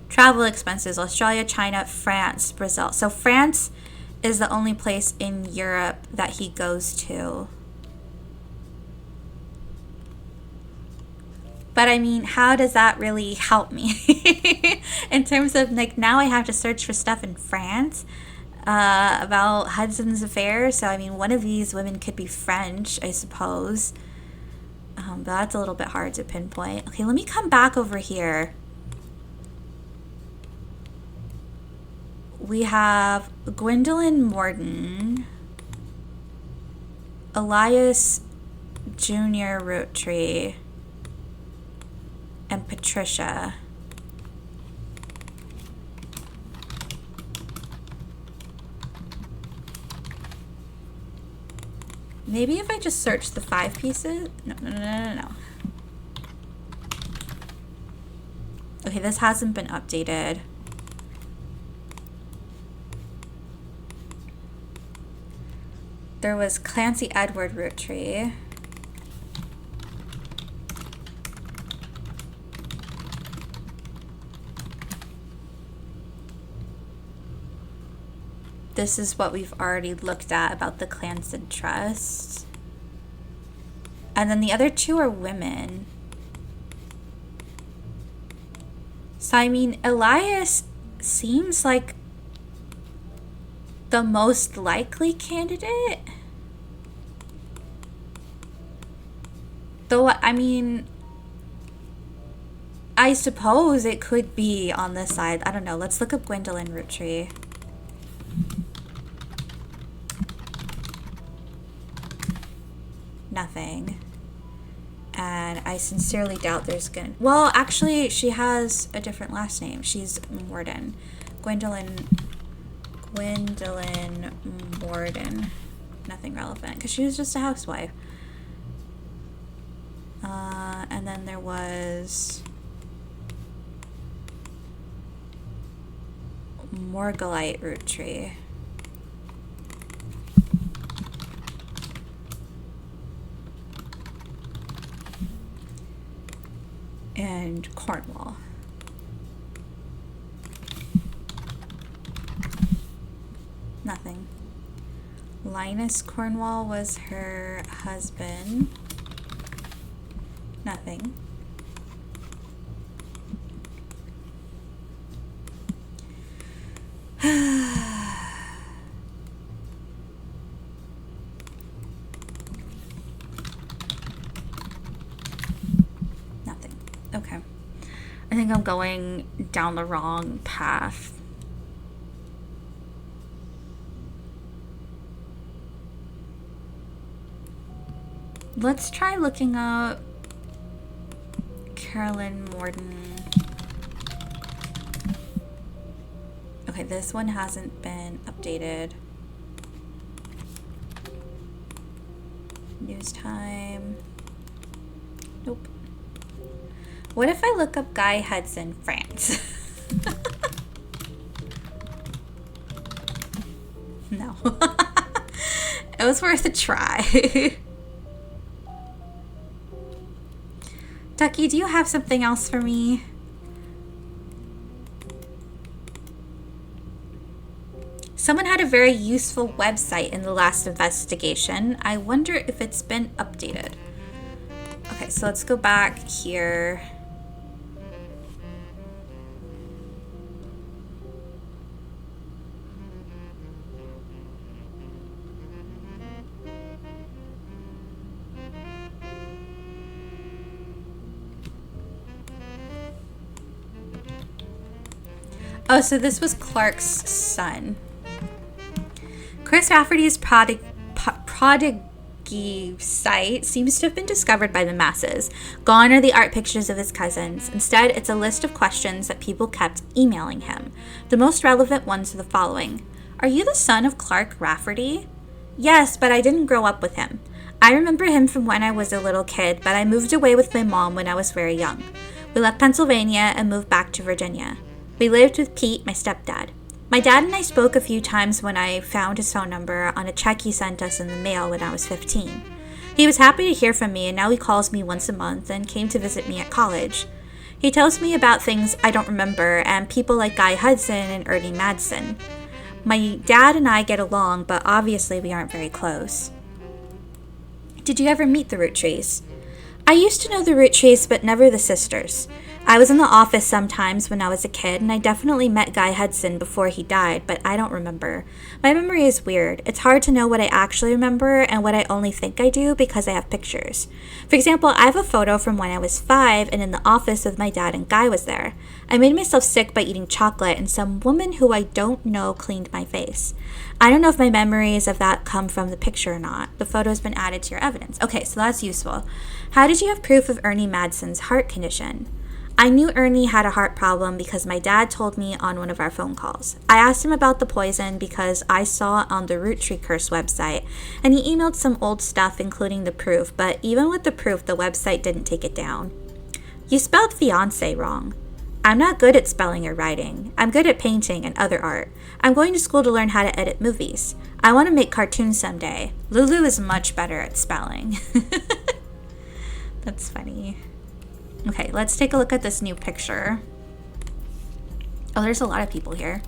travel expenses, Australia, China, France, Brazil. So France is the only place in Europe that he goes to. But I mean, how does that really help me? In terms of, like, now I have to search for stuff in France about Hudson's affairs. So I mean, one of these women could be French, I suppose. But that's a little bit hard to pinpoint. Okay, let me come back over here. We have Gwendolyn Morden, Elias Jr. Roottree, and Patricia. Maybe if I just search the 5 pieces? No. Okay, this hasn't been updated. There was Clancy Edward Roottree. This is what we've already looked at about the Clanson Trust. And then the other 2 are women. So I mean, Elias seems like the most likely candidate. Though, I mean, I suppose it could be on this side. I don't know. Let's look up Gwendolyn Roottree. Nothing. And I sincerely doubt there's gonna... Well, actually, she has a different last name. She's Morden. Gwendolyn Morden. Nothing relevant, because she was just a housewife. And then there was Morgulite Roottree. And Cornwall. Nothing. Linus Cornwall was her husband. Nothing. Nothing. Okay. I think I'm going down the wrong path. Let's try looking up Carolyn Morden. Okay, this one hasn't been updated. News time. Nope. What if I look up Guy Hudson, France? No. It was worth a try. Ducky, do you have something else for me? Someone had a very useful website in the last investigation. I wonder if it's been updated. Okay, so let's go back here. Oh, so this was Clark's son. Chris Rafferty's prodigy site seems to have been discovered by the masses. Gone are the art pictures of his cousins. Instead, it's a list of questions that people kept emailing him. The most relevant ones are the following. Are you the son of Clark Rafferty? Yes, but I didn't grow up with him. I remember him from when I was a little kid, but I moved away with my mom when I was very young. We left Pennsylvania and moved back to Virginia. We lived with Pete, my stepdad. My dad and I spoke a few times when I found his phone number on a check he sent us in the mail when I was 15. He was happy to hear from me, and now he calls me once a month and came to visit me at college. He tells me about things I don't remember and people like Guy Hudson and Ernie Madsen. My dad and I get along, but obviously we aren't very close. Did you ever meet the Roottrees? I used to know the Roottrees, but never the sisters. I was in the office sometimes when I was a kid, and I definitely met Guy Hudson before he died, but I don't remember. My memory is weird. It's hard to know what I actually remember and what I only think I do because I have pictures. For example, I have a photo from when I was 5 and in the office with my dad and Guy was there. I made myself sick by eating chocolate, and some woman who I don't know cleaned my face. I don't know if my memories of that come from the picture or not. The photo has been added to your evidence. Okay, so that's useful. How did you have proof of Ernie Madsen's heart condition? I knew Ernie had a heart problem because my dad told me on one of our phone calls. I asked him about the poison because I saw it on the Roottree Curse website, and he emailed some old stuff including the proof, but even with the proof, the website didn't take it down. You spelled fiance wrong. I'm not good at spelling or writing. I'm good at painting and other art. I'm going to school to learn how to edit movies. I want to make cartoons someday. Lulu is much better at spelling. That's funny. Okay, let's take a look at this new picture. Oh, there's a lot of people here.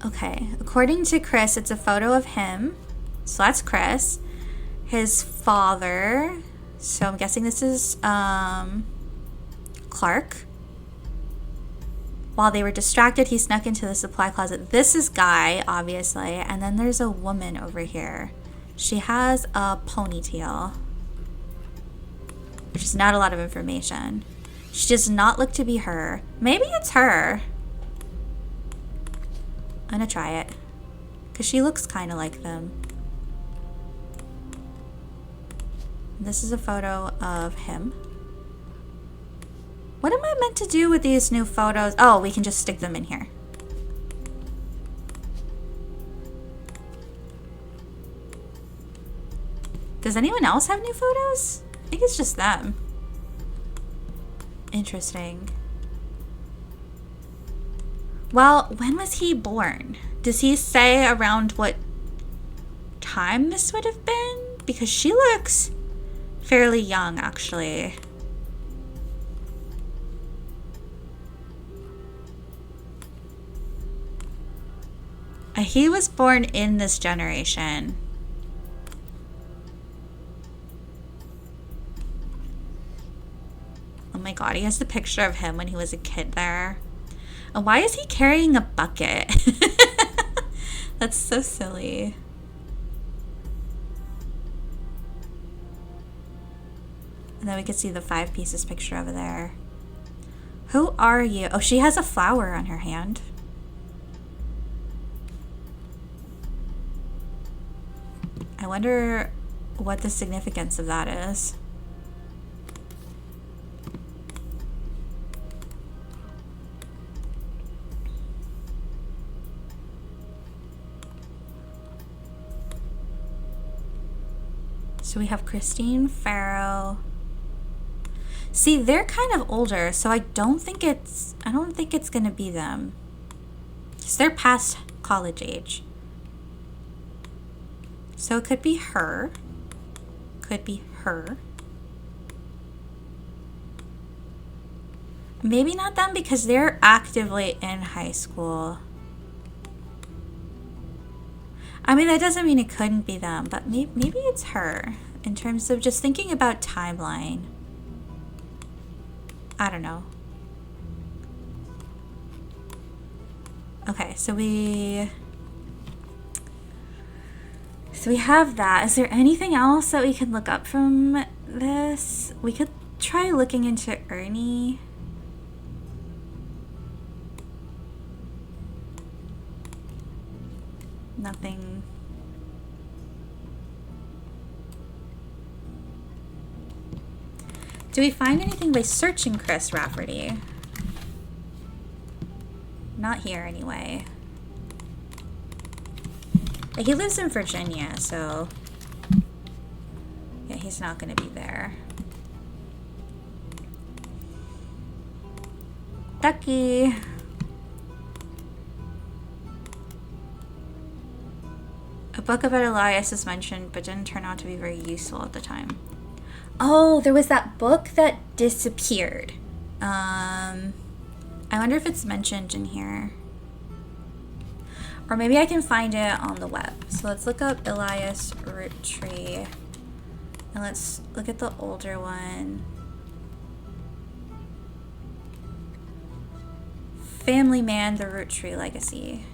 Okay, according to Chris, it's a photo of him. So that's Chris. His father. So I'm guessing this is Clark. While they were distracted, he snuck into the supply closet. This is Guy, obviously. And then there's a woman over here. She has a ponytail, which is not a lot of information. She does not look to be her. Maybe it's her. I'm gonna try it, because she looks kind of like them. This is a photo of him. What am I meant to do with these new photos? Oh, we can just stick them in here. Does anyone else have new photos? I think it's just them. Interesting. Well, when was he born? Does he say around what time this would have been? Because she looks fairly young, actually. He was born in this generation. Oh my god, he has the picture of him when he was a kid there. And why is he carrying a bucket? That's so silly. And then we can see the 5 pieces picture over there. Who are you? Oh, she has a flower on her hand. I wonder what the significance of that is. So we have Christine Farrow. See, they're kind of older, so I don't think it's gonna be them. Because they're past college age. So it could be her. Could be her. Maybe not them because they're actively in high school. I mean, that doesn't mean it couldn't be them, but maybe it's her in terms of just thinking about timeline. I don't know. Okay, so we have that. Is there anything else that we can look up from this? We could try looking into Ernie. Nothing. Do we find anything by searching Chris Rafferty? Not here, anyway. Like, he lives in Virginia, so... yeah, he's not gonna be there. Ducky! A book about Elias is mentioned, but didn't turn out to be very useful at the time. Oh, there was that book that disappeared. I wonder if it's mentioned in here. Or maybe I can find it on the web. So let's look up Elias Roottree. And let's look at the older one. Family Man, the Roottrees Legacy.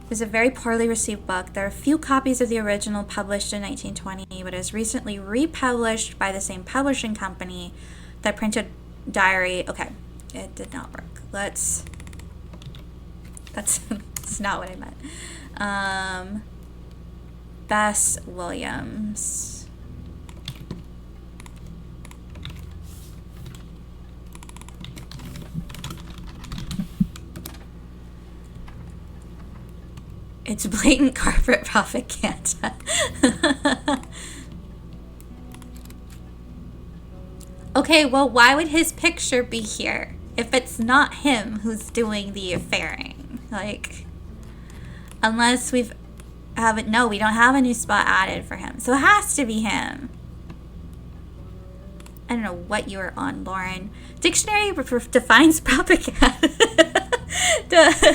It was a very poorly received book. There are a few copies of the original published in 1920, but it was recently republished by the same publishing company that printed diary. Okay, it did not work. That's not what I meant. Bess Williams. It's blatant corporate propaganda. Okay, well, why would his picture be here if it's not him who's doing the affairing? Like, unless we don't have a new spot added for him. So it has to be him. I don't know what you were on, Lauren. Dictionary defines propaganda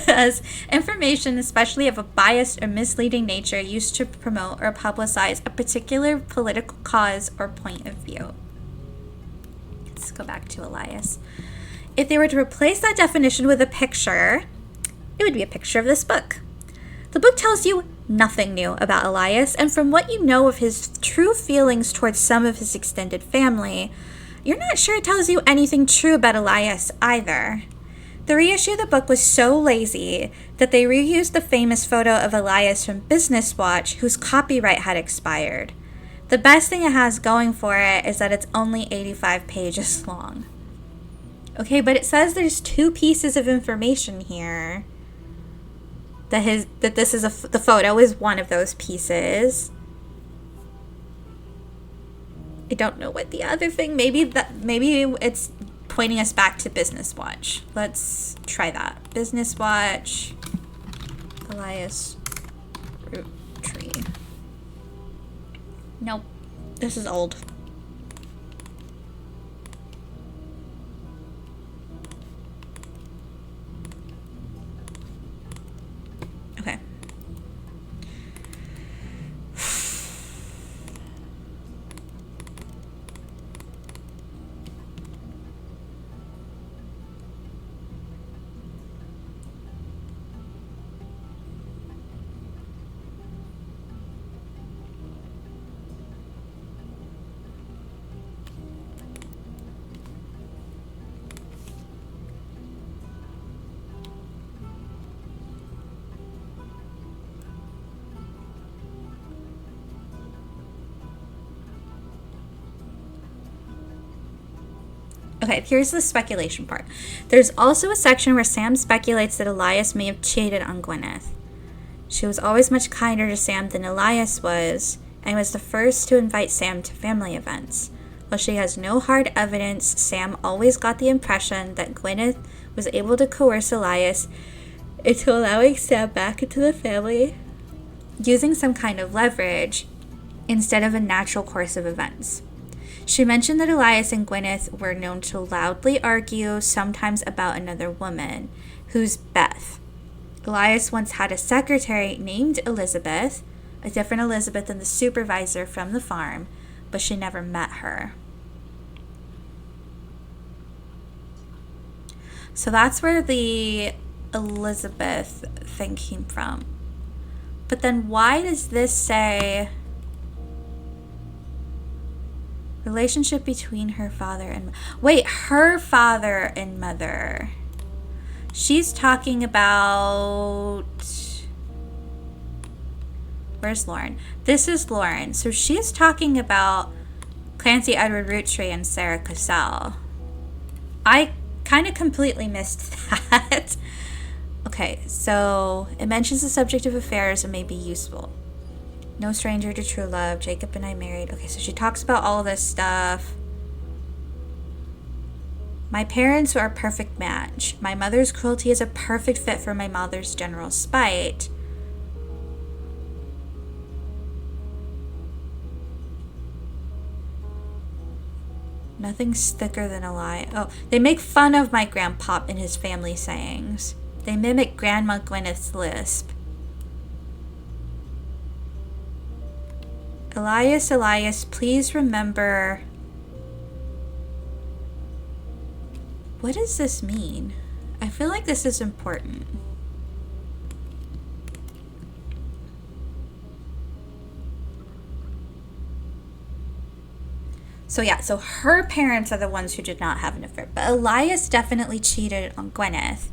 as information, especially of a biased or misleading nature, used to promote or publicize a particular political cause or point of view. Let's go back to Elias. If they were to replace that definition with a picture, it would be a picture of this book. The book tells you nothing new about Elias, and from what you know of his true feelings towards some of his extended family, you're not sure it tells you anything true about Elias either. The reissue of the book was so lazy that they reused the famous photo of Elias from Business Watch, whose copyright had expired. The best thing it has going for it is that it's only 85 pages long. Okay, but it says there's 2 pieces of information here. That this is the photo is one of those pieces. I don't know what the other thing. Maybe it's pointing us back to Business Watch. Let's try that. Business Watch. Elias Roottree. Nope. This is old. Okay. Okay, here's the speculation part. There's also a section where Sam speculates that Elias may have cheated on Gwyneth. She was always much kinder to Sam than Elias was, and was the first to invite Sam to family events. While she has no hard evidence, Sam always got the impression that Gwyneth was able to coerce Elias into allowing Sam back into the family, using some kind of leverage instead of a natural course of events. She mentioned that Elias and Gwyneth were known to loudly argue, sometimes about another woman, who's Beth. Elias once had a secretary named Elizabeth, a different Elizabeth than the supervisor from the farm, but she never met her. So that's where the Elizabeth thing came from. But then why does this say relationship between her father and... Wait, her father and mother. She's talking about... Where's Lauren? This is Lauren. So she's talking about Clancy Edward Roottree and Sarah Cassell. I kind of completely missed that. Okay, so it mentions the subject of affairs and may be useful. No stranger to true love. Jacob and I married. Okay, so she talks about all this stuff. My parents are a perfect match. My mother's cruelty is a perfect fit for my mother's general spite. Nothing's thicker than a lie. Oh, they make fun of my grandpop and his family sayings. They mimic Grandma Gwyneth's lisp. Elias, please remember... What does this mean? I feel like this is important. So yeah, so her parents are the ones who did not have an affair. But Elias definitely cheated on Gwyneth.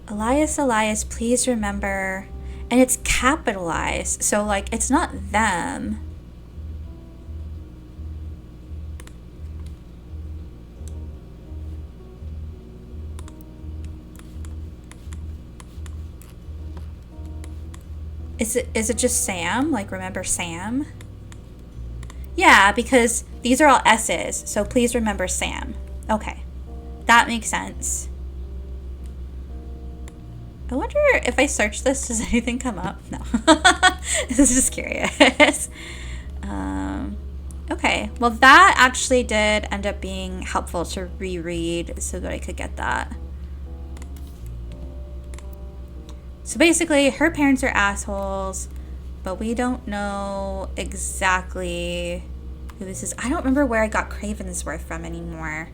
Elias, please remember... And it's capitalized, so like it's not them. Is it just Sam? Like, remember Sam? Yeah, because these are all S's, so please remember Sam. Okay. That makes sense. I wonder if I search this, does anything come up? No. This is just curious. Okay. Well, that actually did end up being helpful to reread so that I could get that. So basically, her parents are assholes, but we don't know exactly who this is. I don't remember where I got Cravensworth from anymore.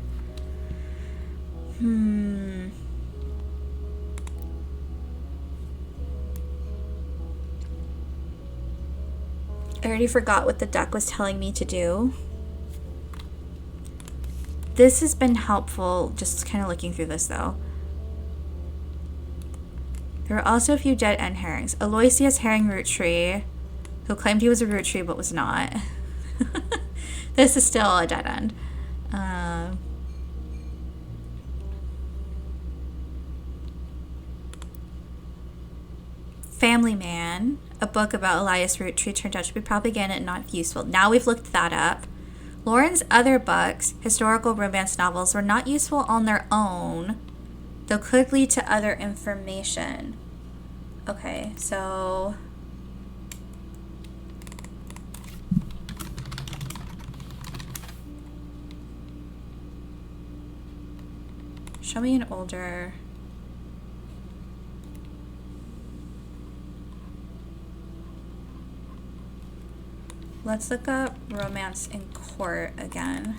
I already forgot what the duck was telling me to do. This has been helpful, just kind of looking through this though. There are also a few dead end herrings. Aloysius Herring Roottree, who claimed he was a Roottrie but was not. This is still a dead end. Family Man, a book about Elias Roottree, turned out to be propaganda and not useful. Now we've looked that up. Lauren's other books, historical romance novels, were not useful on their own, though could lead to other information. Okay, so... Show me an older... Let's look up Romance in Court again.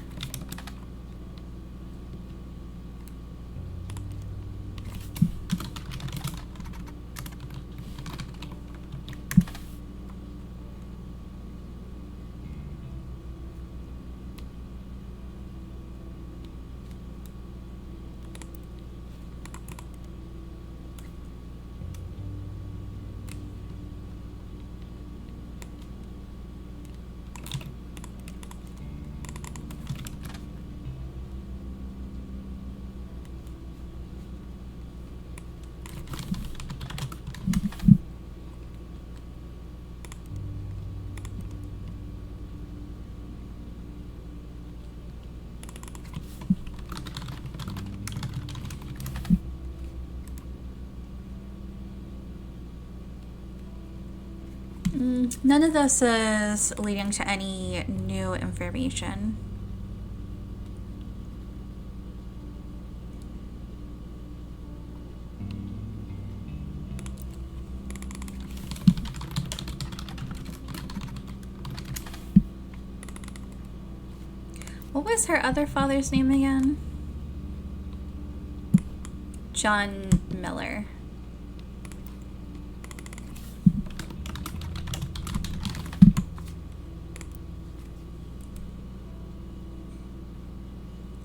None of this is leading to any new information. What was her other father's name again? John Miller.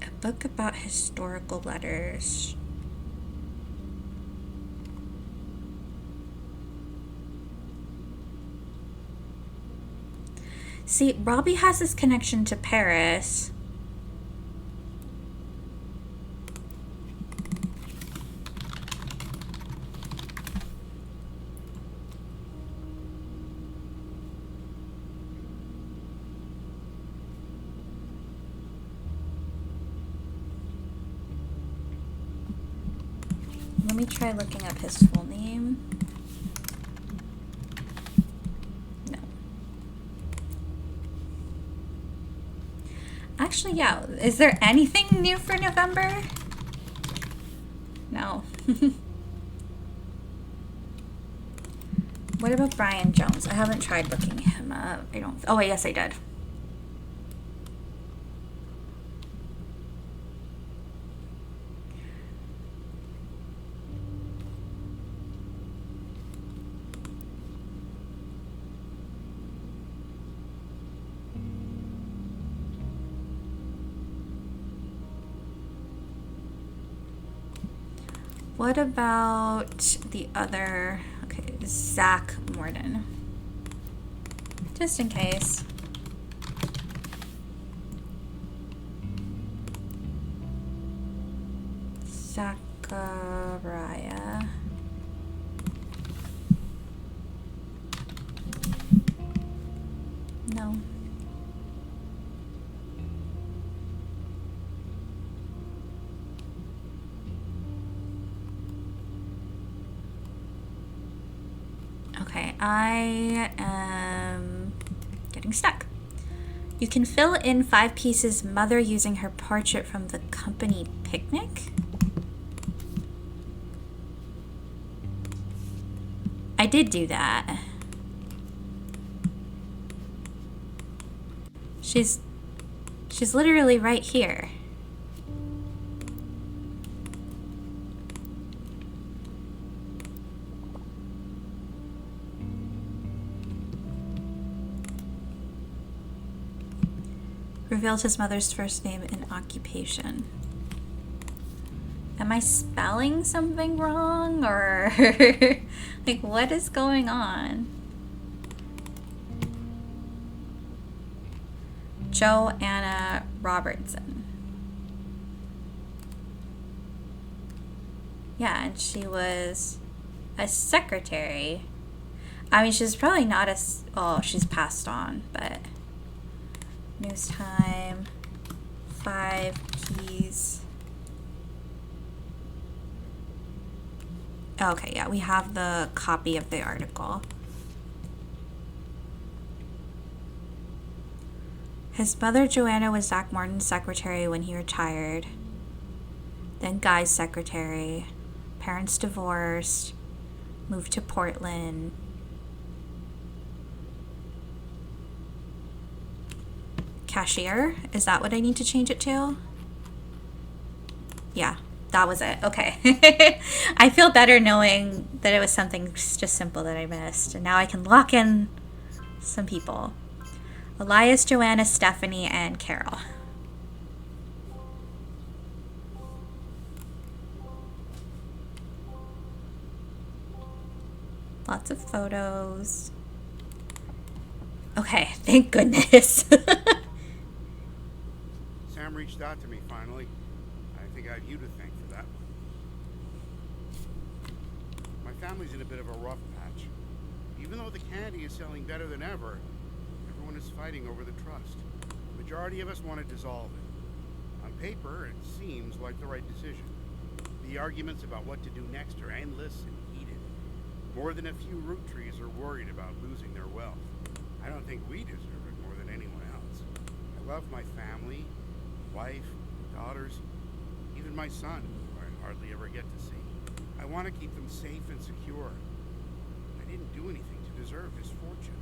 A book about historical letters. See, Robbie has this connection to Paris. Let me try looking up his full name. No. Actually, yeah. Is there anything new for November? No. What about Brian Jones? I haven't tried looking him up. I don't. Oh, wait, yes, I did. What about the other? Okay, Zach Morden. Just in case. Zachariah. No. Okay, I am getting stuck. You can fill in 5 pieces mother using her portrait from the company picnic. I did do that. She's literally right here. Revealed his mother's first name and occupation. Am I spelling something wrong, or like what is going on? Joanna Robertson. Yeah, and she was a secretary. I mean, she's probably not as... Oh, she's passed on, but... News time. 5 keys. Okay, yeah, we have the copy of the article. His mother, Joanna, was Zach Martin's secretary when he retired. Then Guy's secretary. Parents divorced. Moved to Portland. Cashier? Is that what I need to change it to? Yeah, that was it. Okay. I feel better knowing that it was something just simple that I missed. And now I can lock in some people. Elias, Joanna, Stephanie, and Carol. Lots of photos. Okay, thank goodness. Sam reached out to me finally. I think I have you to thank for that. My family's in a bit of a rough patch. Even though the candy is selling better than ever, everyone is fighting over the trust. The majority of us want to dissolve it. On paper, it seems like the right decision. The arguments about what to do next are endless and heated. More than a few Roottrees are worried about losing their wealth. I don't think we deserve it more than anyone else. I love my family, wife, daughters, even my son, who I hardly ever get to see. I want to keep them safe and secure. I didn't do anything to deserve this fortune.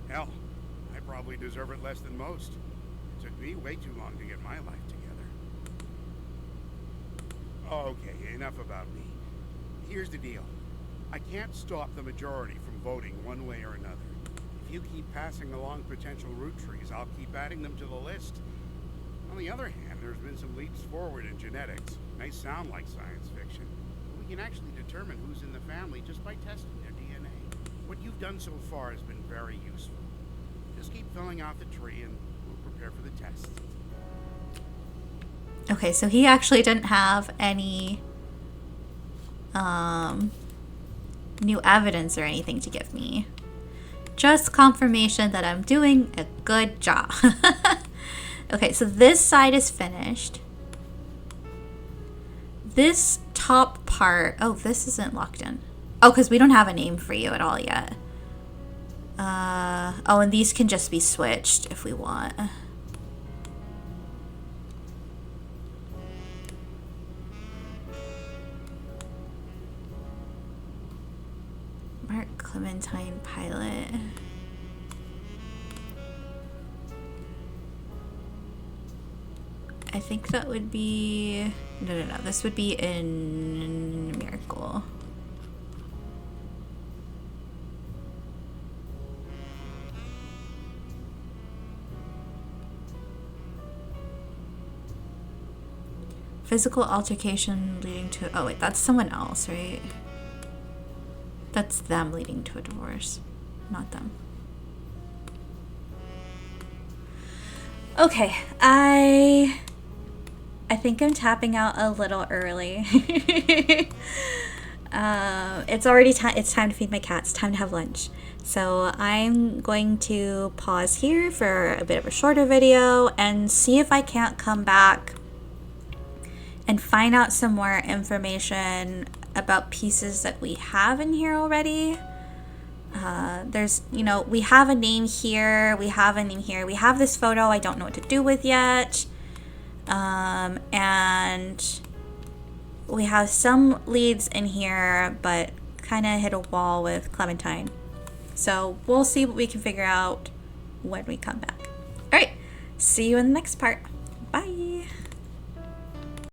Hell, I probably deserve it less than most. It took me way too long to get my life together. Okay, enough about me. Here's the deal. I can't stop the majority from voting one way or another. If you keep passing along potential Roottrees, I'll keep adding them to the list. On the other hand, there's been some leaps forward in genetics. May sound like science fiction, but we can actually determine who's in the family just by testing their DNA. What you've done so far has been very useful. Just keep filling out the tree and we'll prepare for the test. Okay, so he actually didn't have any new evidence or anything to give me. Just confirmation that I'm doing a good job. Okay, so this side is finished. This top part, oh, this isn't locked in. Oh, because we don't have a name for you at all yet. Oh, and these can just be switched if we want. Mark Clementine Pilot. I think that would be... No. This would be in Miracle. Physical altercation leading to... Oh, wait, that's someone else, right? That's them leading to a divorce, not them. Okay, I think I'm tapping out a little early. It's already time. It's time to feed my cats. Time to have lunch. So I'm going to pause here for a bit of a shorter video and see if I can't come back and find out some more information about pieces that we have in here already. There's, we have a name here, we have a name here, we have this photo I don't know what to do with yet. And we have some leads in here, but kind of hit a wall with Clementine. So we'll see what we can figure out when we come back. All right, see you in the next part. Bye.